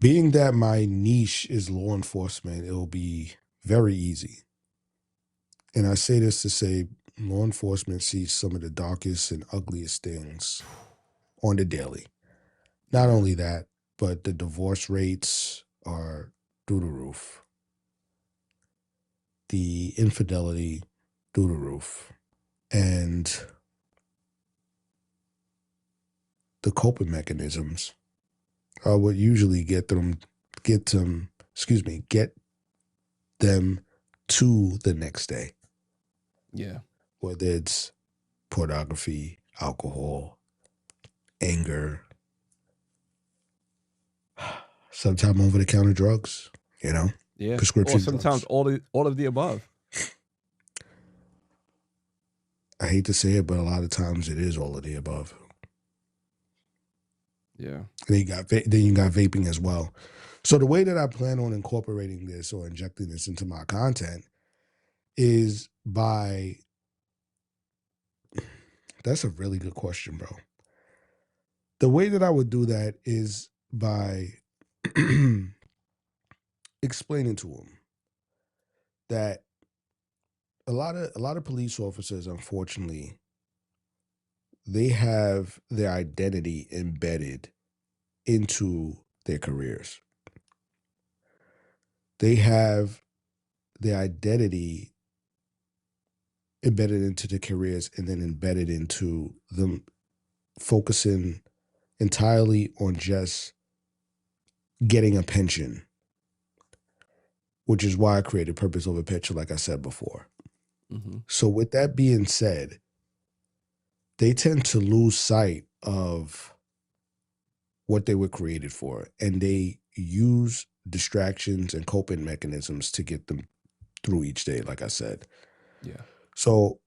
being that my niche is law enforcement, it'll be very easy. And I say this to say law enforcement sees some of the darkest and ugliest things on the daily. Not only that, but the divorce rates are through the roof. The infidelity through the roof. And the coping mechanisms are what usually get them to the next day. Yeah. Whether it's pornography, alcohol, anger, sometimes over-the-counter drugs, Yeah. prescription Or sometimes drugs. all of the above. I hate to say it, but a lot of times it is all of the above. Yeah. Then you got vaping as well. So the way that I plan on incorporating this or injecting this into my content is by... That's a really good question, bro. The way that I would do that is by explaining to them that a lot of police officers, unfortunately, they have their identity embedded into their careers. They have their identity embedded into the careers and then embedded into them focusing entirely on just getting a pension, which is why I created Purpose Over Picture, like I said before. Mm-hmm. So with that being said, they tend to lose sight of what they were created for, and they use distractions and coping mechanisms to get them through each day, like I said. Yeah. So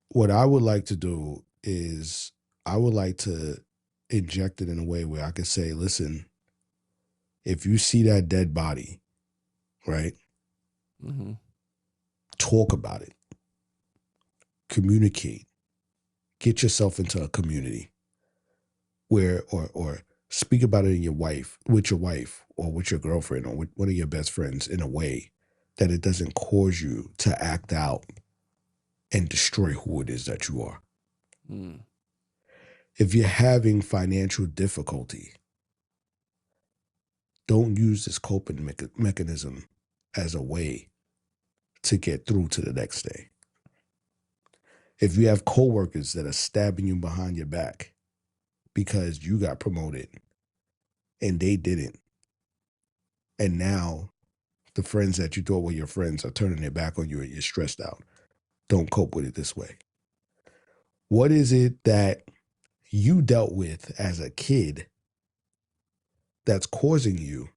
what I would like to do is I would like to inject it in a way where I could say, listen, if you see that dead body, right? Mm-hmm. Talk about it. Communicate. Get yourself into a community where, or speak about it with your wife, or with your girlfriend, or with one of your best friends in a way that it doesn't cause you to act out and destroy who it is that you are. Mm. If you're having financial difficulty, don't use this coping mechanism as a way to get through to the next day. If you have coworkers that are stabbing you behind your back because you got promoted and they didn't, and now the friends that you thought were your friends are turning their back on you and you're stressed out, don't cope with it this way. What is it that you dealt with as a kid that's causing you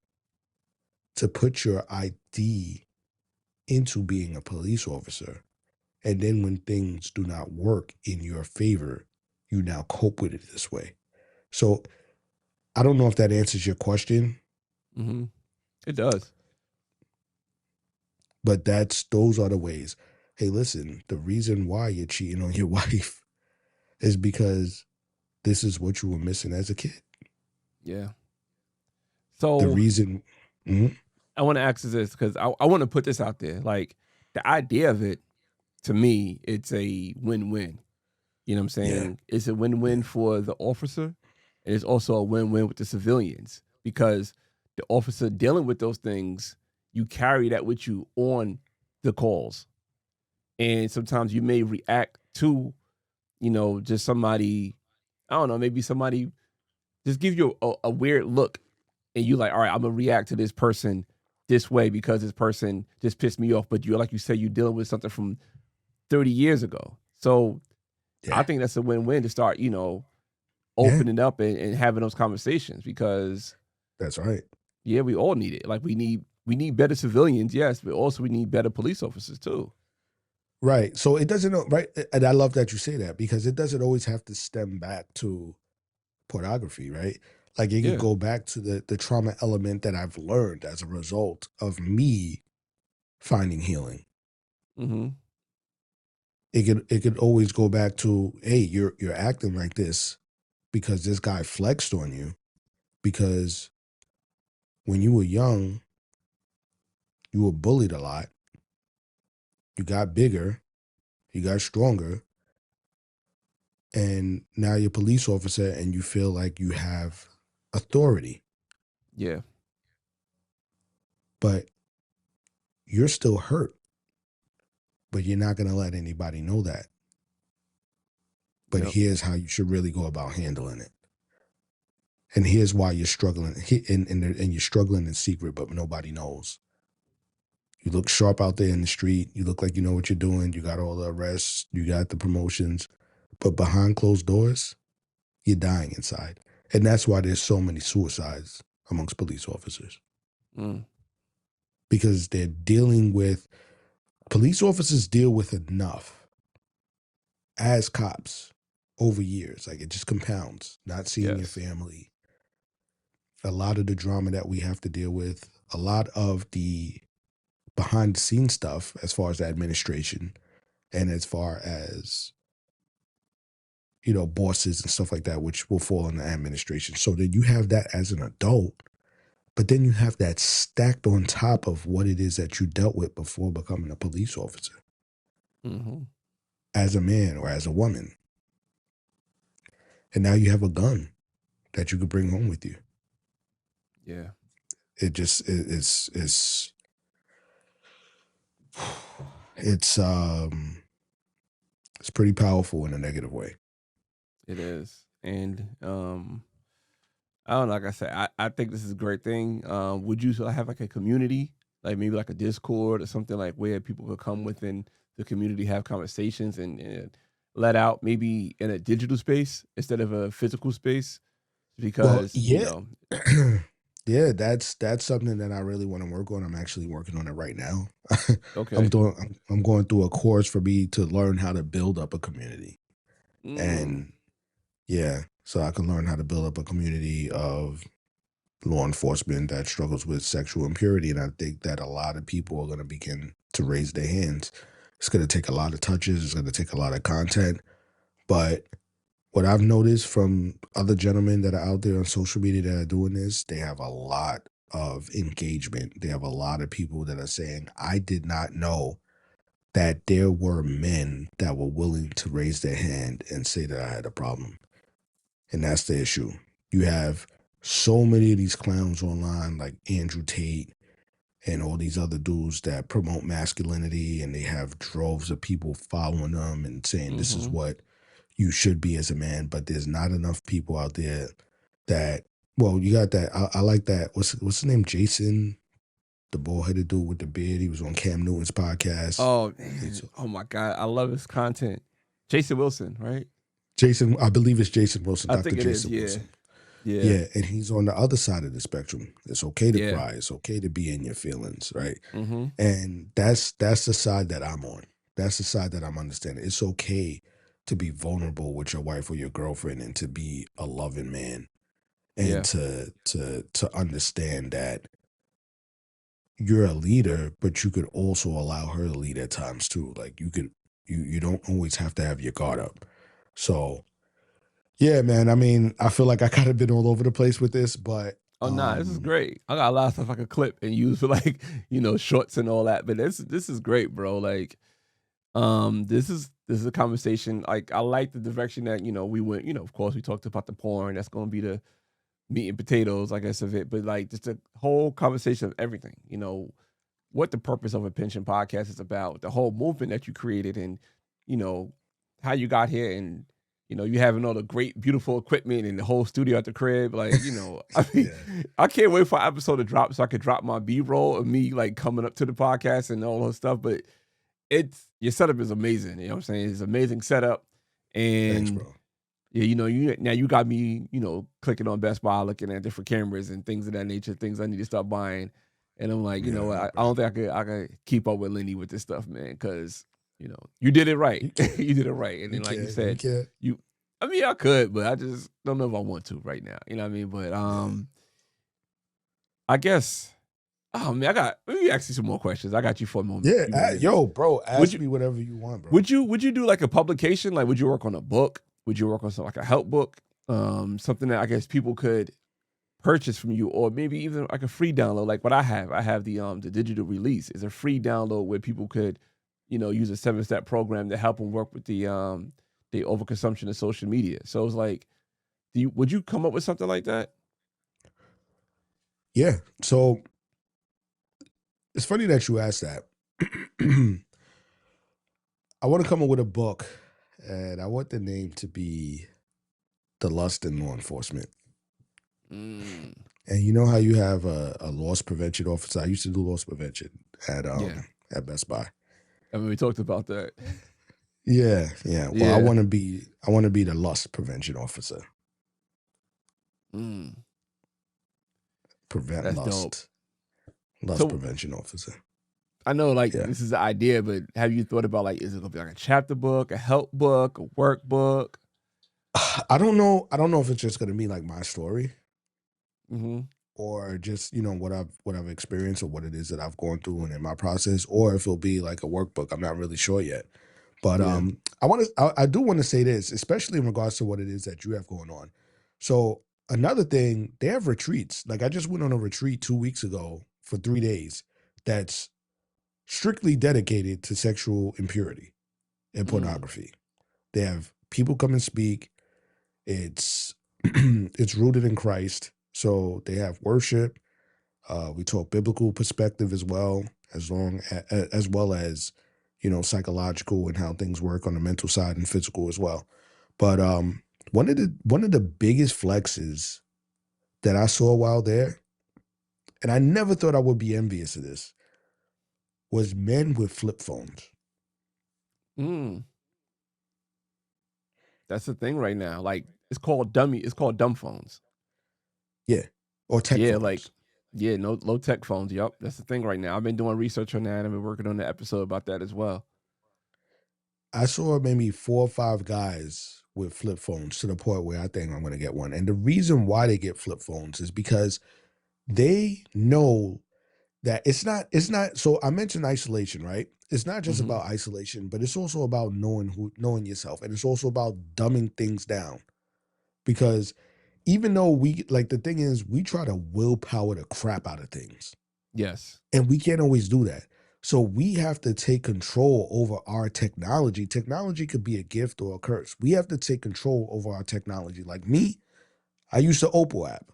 to put your ID into being a police officer? And then when things do not work in your favor, you now cope with it this way. So I don't know if that answers your question. Mm-hmm. It does. But those are the ways. Hey, listen, the reason why you're cheating on your wife is because this is what you were missing as a kid. Yeah. So The reason... Mm-hmm. I want to ask this because I want to put this out there. Like, the idea of it, to me, it's a win-win. You know what I'm Yeah. saying? It's a win-win for the officer, and it's also a win-win with the civilians, because the officer dealing with those things, you carry that with you on the calls. And sometimes you may react to, just somebody, I don't know, maybe somebody just give you a weird look, and you like, all right, I'm gonna react to this person this way because this person just pissed me off. But you're, like you said, you're dealing with something from 30 years ago. So I think that's a win-win to start, opening up and having those conversations, because that's right. Yeah, we all need it. Like we need better civilians, yes, but also we need better police officers too. Right. So it doesn't, right. And I love that you say that, because it doesn't always have to stem back to pornography, right? Like it could go back to the trauma element that I've learned as a result of me finding healing. Mm-hmm. It could always go back to, hey, you're acting like this because this guy flexed on you, because when you were young, you were bullied a lot. You got bigger, you got stronger, and now you're a police officer and you feel like you have authority. Yeah. But you're still hurt. But you're not going to let anybody know that. But here's how you should really go about handling it. And here's why you're struggling. And you're struggling in secret, but nobody knows. You look sharp out there in the street. You look like you know what you're doing. You got all the arrests. You got the promotions. But behind closed doors, you're dying inside. And that's why there's so many suicides amongst police officers. Because they're dealing with, police officers deal with enough as cops over years. Like it just compounds. Not seeing your family. A lot of the drama that we have to deal with, a lot of the behind the scenes stuff as far as the administration and as far as, bosses and stuff like that, which will fall in the administration. So then you have that as an adult, but then you have that stacked on top of what it is that you dealt with before becoming a police officer. Mm-hmm. As a man or as a woman. And now you have a gun that you could bring home with you. Yeah. It's pretty powerful in a negative way. It is. And I don't know, like I said, I think this is a great thing. Would you have like a community, like maybe like a Discord or something, like where people could come within the community, have conversations and let out, maybe in a digital space instead of a physical space? Because yeah, that's something that I really want to work on. I'm actually working on it right now. Okay. I'm going through a course for me to learn how to build up a community. And yeah, so I can learn how to build up a community of law enforcement that struggles with sexual impurity. And I think that a lot of people are going to begin to raise their hands. It's going to take a lot of touches. It's going to take a lot of content. But what I've noticed from other gentlemen that are out there on social media that are doing this, they have a lot of engagement. They have a lot of people that are saying, I did not know that there were men that were willing to raise their hand and say that I had a problem. And that's the issue. You have so many of these clowns online, like Andrew Tate and all these other dudes that promote masculinity, and they have droves of people following them and saying this is what you should be as a man. But there's not enough people out there that, well, you got that. I like that. What's his name? Jason, the bald-headed dude with the beard. He was on Cam Newton's podcast. Oh, man. Oh my God. I love his content. Jason Wilson, right? Jason, I believe it's Jason Wilson. I Dr. think it Jason is, Wilson. Yeah. And he's on the other side of the spectrum. It's okay to cry. It's okay to be in your feelings, right? And that's the side that I'm on. That's the side that I'm understanding. It's okay to be vulnerable with your wife or your girlfriend and to be a loving man, and to understand that you're a leader, but you could also allow her to lead at times too. Like you don't always have to have your guard up. So yeah, man. I mean, I feel like I kind of been all over the place with this, but this is great. I got a lot of stuff I could clip and use for, like, shorts and all that. But this is great, bro. Like, This is a conversation. Like, I like the direction that, we went. Of course, we talked about the porn. That's going to be the meat and potatoes, I guess, of it. But like, just a whole conversation of everything. What the purpose of a pension podcast is about, the whole movement that you created, and how you got here, and you having all the great, beautiful equipment and the whole studio at the crib. Like, I mean, Yeah. I can't wait for an episode to drop so I could drop my B-roll of me like coming up to the podcast and all that stuff. But your setup is amazing. You know what I'm saying? It's an amazing setup. Thanks, And bro. yeah, now you got me, clicking on Best Buy, looking at different cameras and things of that nature, things I need to start buying. And I'm like, Yeah, I don't think I could keep up with Lenny with this stuff, man, because you did it right. you can. You did it right. And You then, like you can. You said, can. I mean, I could, but I just don't know if I want to right now. You know what I mean? But Yeah. I guess. Oh man, let me ask you some more questions. I got you for a moment. Yeah, yo, bro, ask me whatever you want, bro. Would you do like a publication? Like, would you work on a book? Would you work on like a help book? Something that I guess people could purchase from you, or maybe even like a free download, like what I have. I have the digital release. It's a free download where people could, use a 7-step program to help them work with the overconsumption of social media. So it's like, would you come up with something like that? Yeah. So it's funny that you asked that. I want to come up with a book, and I want the name to be The Lust in Law Enforcement. Mm. And you know how you have a loss prevention officer? I used to do loss prevention at Best Buy. I mean, we talked about that. Yeah. Well, I want to be the lust prevention officer. Mm. Prevent That's lust. dope. Lust prevention officer. I know, like, this is the idea, but have you thought about, like, is it gonna be like a chapter book, a help book, a workbook? I don't know if it's just gonna be like my story, Mm-hmm. or just what I've experienced, or what it is that I've gone through and in my process, or if it'll be like a workbook. I'm not really sure yet. But I do want to say this, especially in regards to what it is that you have going on. So another thing, they have retreats. Like, I just went on a retreat 2 weeks ago for 3 days that's strictly dedicated to sexual impurity and pornography. They have people come and speak. It's it's rooted in Christ. So they have worship. We talk biblical perspective as well, as well as psychological and how things work on the mental side and physical as well. But one of the biggest flexes that I saw while there, and I never thought I would be envious of this, was men with flip phones. That's the thing right now. Like, it's called dumb phones. Yeah. Or tech phones. No low tech phones. Yep. That's the thing right now. I've been doing research on that. I've been working on an episode about that as well. I saw maybe 4 or 5 guys with flip phones, to the point where I think I'm going to get one. And the reason why they get flip phones is because they know that it's not, so I mentioned isolation, right? It's not just about isolation, but it's also about knowing yourself. And it's also about dumbing things down. Because even though the thing is, we try to willpower the crap out of things. Yes. And we can't always do that. So we have to take control over our technology. Technology could be a gift or a curse. We have to take control over our technology. Like me, I use the Opal app.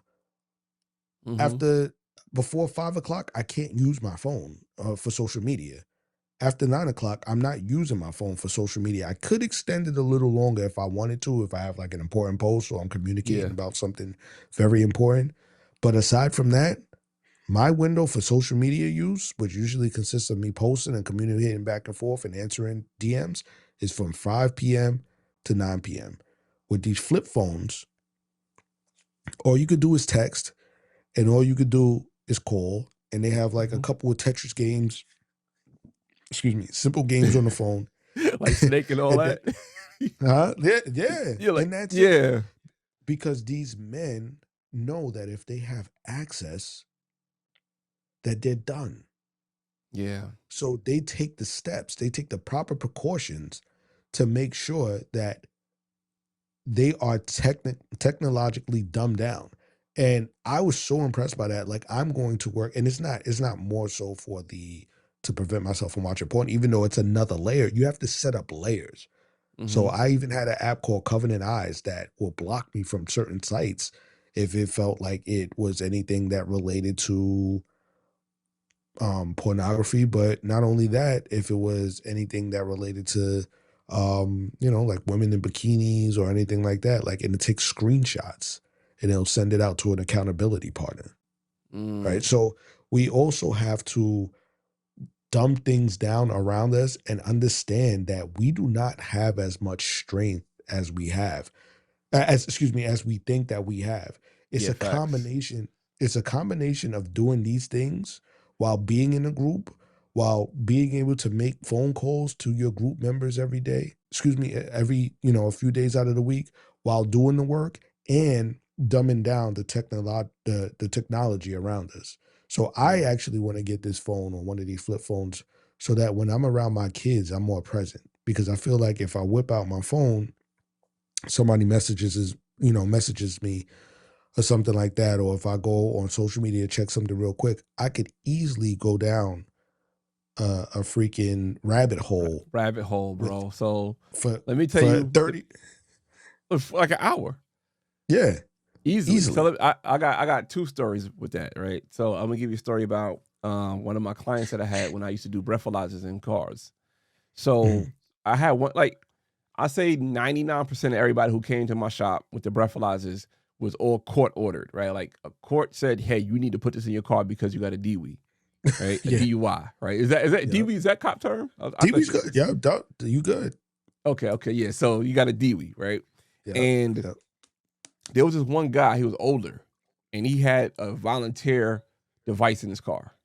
Before 5 o'clock, I can't use my phone for social media. After 9 o'clock, I'm not using my phone for social media. I could extend it a little longer if I wanted to, if I have like an important post or I'm communicating about something very important. But aside from that, my window for social media use, which usually consists of me posting and communicating back and forth and answering DMs, is from 5 p.m. to 9 p.m. With these flip phones, all you could do is text, and all you could do is call, and they have like a couple of Tetris games, simple games on the phone. Like Snake and all that? Yeah. You're like, and that's it. Because these men know that if they have access, that they're done. Yeah. So they take the steps, they take the proper precautions to make sure that they are technologically dumbed down. And I was so impressed by that. Like, I'm going to work, and it's not more so for the to prevent myself from watching porn, even though it's another layer. You have to set up layers. So I even had an app called Covenant Eyes that will block me from certain sites if it felt like it was anything that related to pornography. But not only that, if it was anything that related to like women in bikinis or anything like that, like, and it takes screenshots and it'll send it out to an accountability partner. Right. So we also have to dumb things down around us and understand that we do not have as much strength as we have, as we think that we have. It's Yeah, a facts. combination. It's a combination of doing these things while being in a group, while being able to make phone calls to your group members every day. Every a few days out of the week, while doing the work and dumbing down the technology around us. So I actually want to get this phone or one of these flip phones so that when I'm around my kids, I'm more present. Because I feel like if I whip out my phone, somebody messages me or something like that, or if I go on social media, check something real quick, I could easily go down a freaking rabbit hole. Rabbit hole, bro. So For let me tell for you, 30. for like an hour. Yeah. Easily. Easily. So I got two stories with that, right? So I'm gonna give you a story about one of my clients that I had when I used to do breathalyzers in cars. So I had one, like, I say 99% of everybody who came to my shop with the breathalyzers was all court ordered, right? Like a court said, hey, you need to put this in your car because you got a DWI, right? A Yeah. DUI, right? Is that DWI? Is that cop term? DWI's good. Yeah, you good. Okay, yeah. So you got a DWI, right? Yeah. And Yep. there was this one guy, he was older, and he had a volunteer device in his car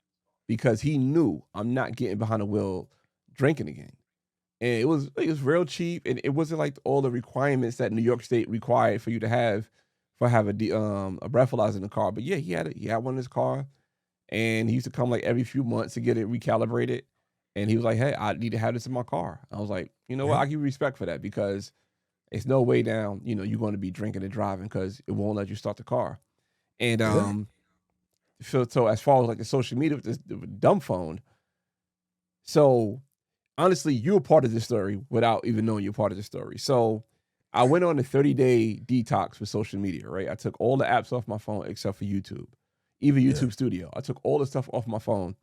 because he knew I'm not getting behind the wheel drinking again. And it was real cheap, and it wasn't like all the requirements that New York State required for you to have a breathalyzer in the car. But yeah, he had one in his car, and he used to come like every few months to get it recalibrated. And he was like, "Hey, I need to have this in my car." I was like, "You know what? I give you respect for that because it's no way down. You're going to be drinking and driving because it won't let you start the car." And so as far as like the social media with this dumb phone, so. Honestly, you're a part of this story without even knowing you're part of the story. So I went on a 30-day detox with social media, right? I took all the apps off my phone except for YouTube, even YouTube Studio. I took all the stuff off my phone.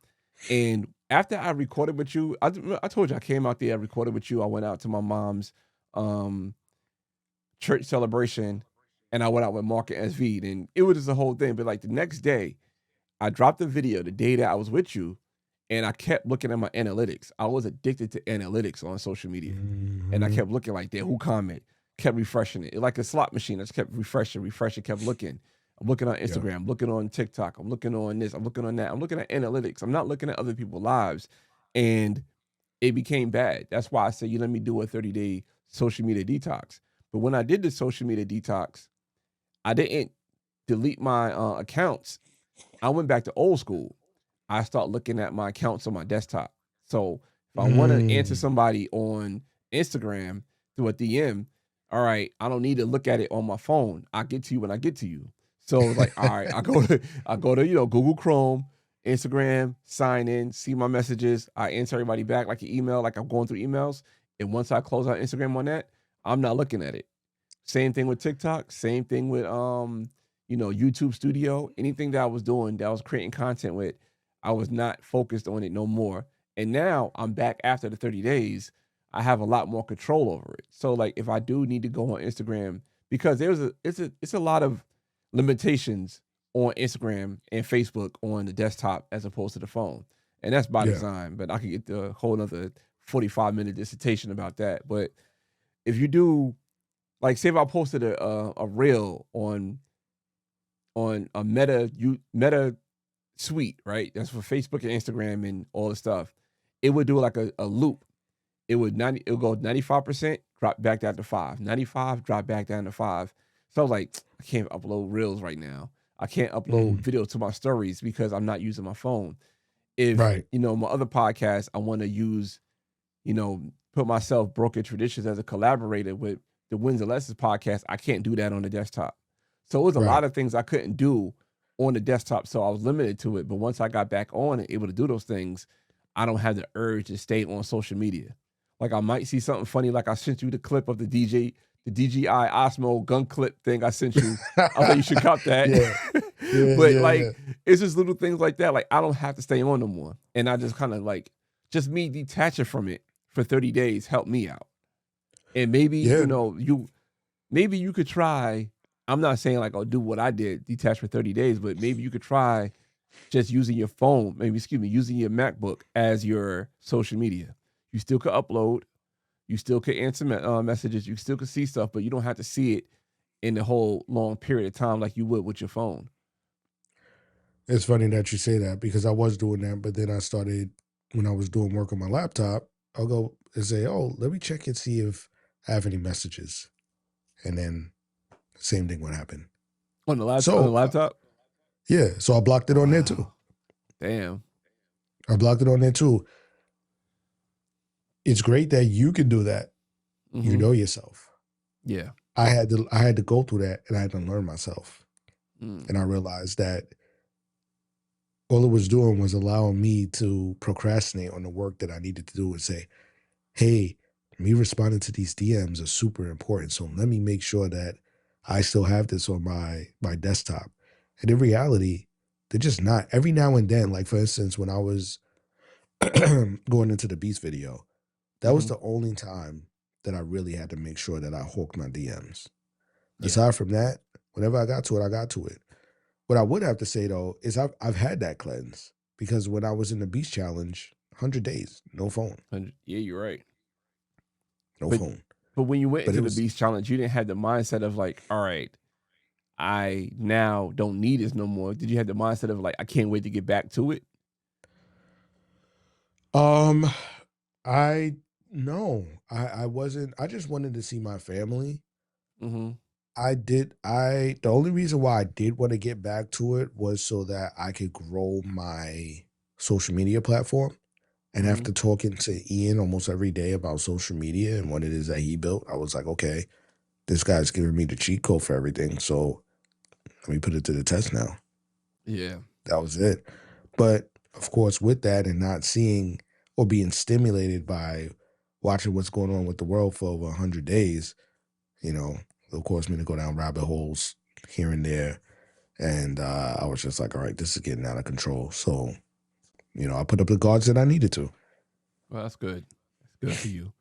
And after I recorded with you, I told you I came out there, I recorded with you. I went out to my mom's church celebration, and I went out with Mark and SV. And it was just the whole thing. But like the next day, I dropped the video the day that I was with you. And I kept looking at my analytics. I was addicted to analytics on social media. And I kept looking like that. Who comment? Kept refreshing it. Like a slot machine. I just kept refreshing, kept looking. I'm looking on Instagram, I'm looking on TikTok. I'm looking on this. I'm looking on that. I'm looking at analytics. I'm not looking at other people's lives. And it became bad. That's why I said, let me do a 30-day social media detox. But when I did the social media detox, I didn't delete my accounts. I went back to old school. I start looking at my accounts on my desktop. So if I want to answer somebody on Instagram through a DM, all right, I don't need to look at it on my phone. I get to you when I get to you. So like, all right, I go to Google Chrome, Instagram, sign in, see my messages. I answer everybody back like an email, like I'm going through emails. And once I close out Instagram on that, I'm not looking at it. Same thing with TikTok. Same thing with YouTube Studio. Anything that I was doing, that I was creating content with, I was not focused on it no more. And now I'm back after the 30 days. I have a lot more control over it. So like if I do need to go on Instagram, because it's a lot of limitations on Instagram and Facebook on the desktop as opposed to the phone. And that's by design, but I could get the whole other 45-minute dissertation about that. But if you do, like say if I posted a reel on a meta suite, right? That's for Facebook and Instagram and all the stuff. It would do like a loop. It would go 95%, drop back down to 5. 95, drop back down to 5. So I was like, I can't upload reels right now. I can't upload videos to my stories because I'm not using my phone. If my other podcast, I want to use, put myself Broken Traditions as a collaborator with the Wins and Lessons podcast, I can't do that on the desktop. So it was a lot of things I couldn't do on the desktop, so I was limited to it. But once I got back on and able to do those things, I don't have the urge to stay on social media. Like I might see something funny, like I sent you the clip of the DJI Osmo gun clip thing I sent you. I was like, you should cop that. But like, it's just little things like that. Like I don't have to stay on no more. And I just kind of like, just me detaching from it for 30 days helped me out. And maybe, maybe you could try, I'm not saying like, do what I did, detach for 30 days, but maybe you could try just using your phone, using your MacBook as your social media. You still could upload, you still could answer messages, you still could see stuff, but you don't have to see it in the whole long period of time like you would with your phone. It's funny that you say that because I was doing that, but then I started, when I was doing work on my laptop, I'll go and say, oh, let me check and see if I have any messages. And then same thing would happen. On the laptop? Yeah. So I blocked it on there too. Damn. I blocked it on there too. It's great that you can do that. Mm-hmm. You know yourself. Yeah. I had to go through that and I had to learn myself. And I realized that all it was doing was allowing me to procrastinate on the work that I needed to do and say, hey, me responding to these DMs are super important. So let me make sure that I still have this on my desktop. And in reality, they're just not. Every now and then, like for instance, when I was going into the Beast video, that was the only time that I really had to make sure that I hawked my DMs. Yeah. Aside from that, whenever I got to it, I got to it. What I would have to say though is I've had that cleanse because when I was in the Beast Challenge, 100 days, no phone. Yeah, you're right. No phone. But when you went into the Beast Challenge, you didn't have the mindset of like, all right, I now don't need this no more. Did you have the mindset of like, I can't wait to get back to it? I wasn't. I just wanted to see my family. Mm-hmm. The only reason why I did want to get back to it was so that I could grow my social media platform. And after talking to Ian almost every day about social media and what it is that he built, I was like, okay, this guy's giving me the cheat code for everything. So let me put it to the test now. Yeah. That was it. But of course, with that and not seeing or being stimulated by watching what's going on with the world for over 100 days, of course, me to go down rabbit holes here and there. And I was just like, all right, this is getting out of control. So, I put up the guards that I needed to. Well, that's good. That's good for you.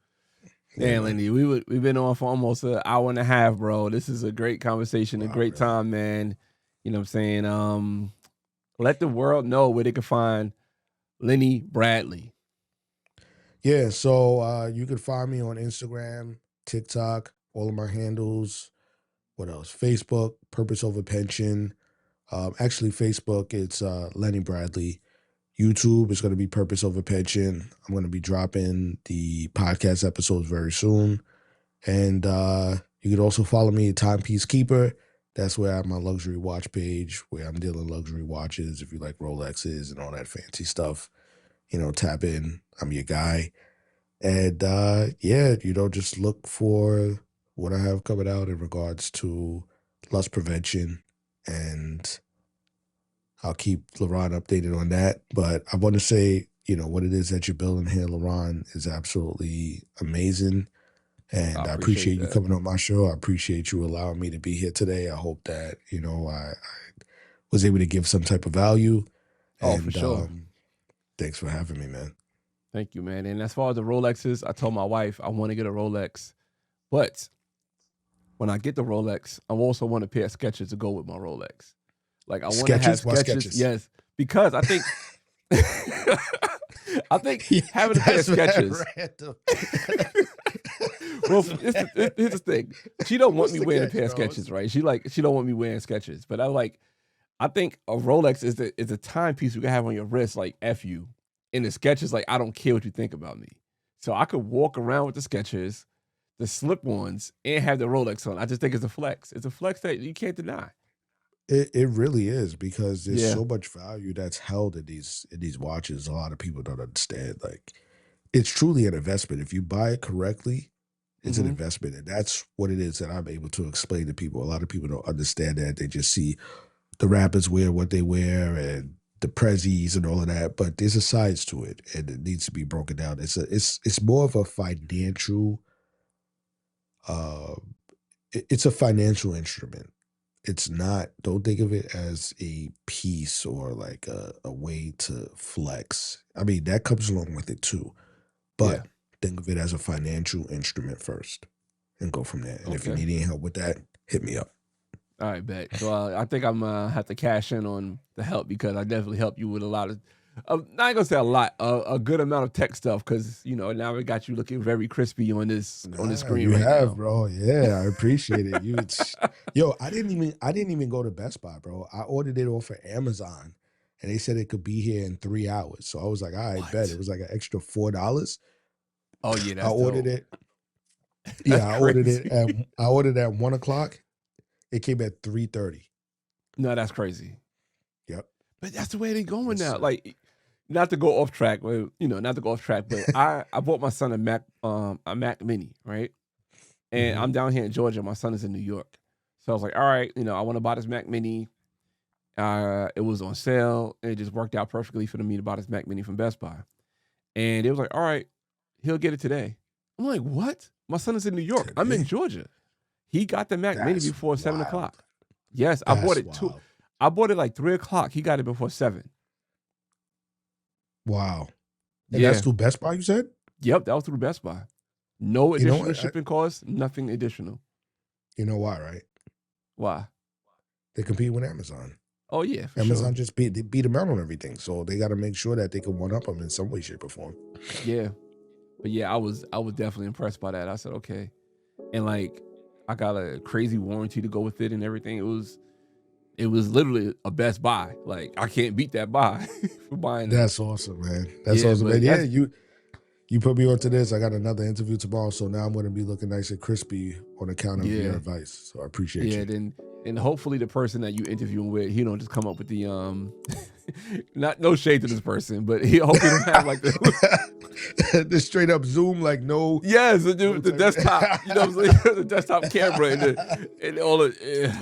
Damn, Lenny, we've been on for almost an hour and a half, bro. This is a great conversation, a great time, man. You know what I'm saying? Let the world know where they can find Lenny Bradley. Yeah, so you can find me on Instagram, TikTok, all of my handles. What else? Facebook, Purpose Over Pension. Actually, Facebook, it's Lenny Bradley. YouTube is going to be Purpose Over Pension. I'm going to be dropping the podcast episodes very soon. And you can also follow me at Timepiece Keeper. That's where I have my luxury watch page where I'm dealing luxury watches. If you like Rolexes and all that fancy stuff, tap in. I'm your guy. And just look for what I have coming out in regards to lust prevention. And I'll keep Leron updated on that. But I want to say, what it is that you're building here, Leron, is absolutely amazing. And I appreciate you coming on my show. I appreciate you allowing me to be here today. I hope that, I was able to give some type of value. And, for sure. Thanks for having me, man. Thank you, man. And as far as the Rolexes, I told my wife I want to get a Rolex. But when I get the Rolex, I also want a pair of Skechers to go with my Rolex. Like I want to have Skechers. Yes, because I think having a pair of Skechers. Well, here's the thing. She don't want me wearing a pair of Skechers, right? She don't want me wearing Skechers. But I think a Rolex is a timepiece you can have on your wrist, like F you. And the Skechers, like, I don't care what you think about me. So I could walk around with the Skechers, the slip-ons, and have the Rolex on. I just think it's a flex. It's a flex that you can't deny. It really is, because there's so much value that's held in these watches. A lot of people don't understand. Like, it's truly an investment. If you buy it correctly, it's an investment. And that's what it is that I'm able to explain to people. A lot of people don't understand that. They just see the rappers wear what they wear and the prezzies and all of that, but there's a sides to it, and it needs to be broken down. It's more of a financial, it's a financial instrument. It's not. Don't think of it as a piece or like a way to flex. I mean, that comes along with it too, but think of it as a financial instrument first, and go from there. And if you need any help with that, hit me up. All right, bet. So I think I'm have to cash in on the help, because I definitely help you with a lot of, not gonna say a lot, a good amount of tech stuff, because now we got you looking very crispy on this screen. You right have, now. bro. Yeah, I appreciate it. Yo, I didn't even go to Best Buy, bro. I ordered it off of Amazon, and they said it could be here in 3 hours. So I was like, all right, bet. It was like an extra $4. Oh yeah, that's I ordered dope. it. Yeah, I ordered it at 1 o'clock. It came at 3:30. No, that's crazy. Yep. But that's the way they're going now. Like, not to go off track, but I bought my son a Mac Mini, right? And I'm down here in Georgia. My son is in New York. So I was like, all right, I want to buy this Mac Mini. It was on sale. And it just worked out perfectly for me to buy this Mac Mini from Best Buy. And it was like, all right, he'll get it today. I'm like, what? My son is in New York. I'm in Georgia. He got the Mac Mini before 7 o'clock. Yes, I bought it too. I bought it like 3 o'clock. He got it before 7. Wow. And that's through Best Buy, you said? Yep, that was through Best Buy. No additional shipping costs, nothing additional. You know why, right? Why? They compete with Amazon. Oh, yeah, for Amazon sure. just beat them out on everything. So they got to make sure that they can one-up them in some way, shape, or form. Yeah. But yeah, I was definitely impressed by that. I said, okay. And like, I got a crazy warranty to go with it and everything. It was literally a Best Buy. Like, I can't beat that buy for buying that. That's awesome, man. That's awesome, man. Yeah, you put me onto this. I got another interview tomorrow, so now I'm going to be looking nice and crispy on account of your advice. So I appreciate you. Yeah, and hopefully the person that you interviewing with, he don't just come up with the no shade to this person, but he hope he don't have like the straight up Zoom, like no. Yes, the desktop, what I'm saying? The desktop camera and all the.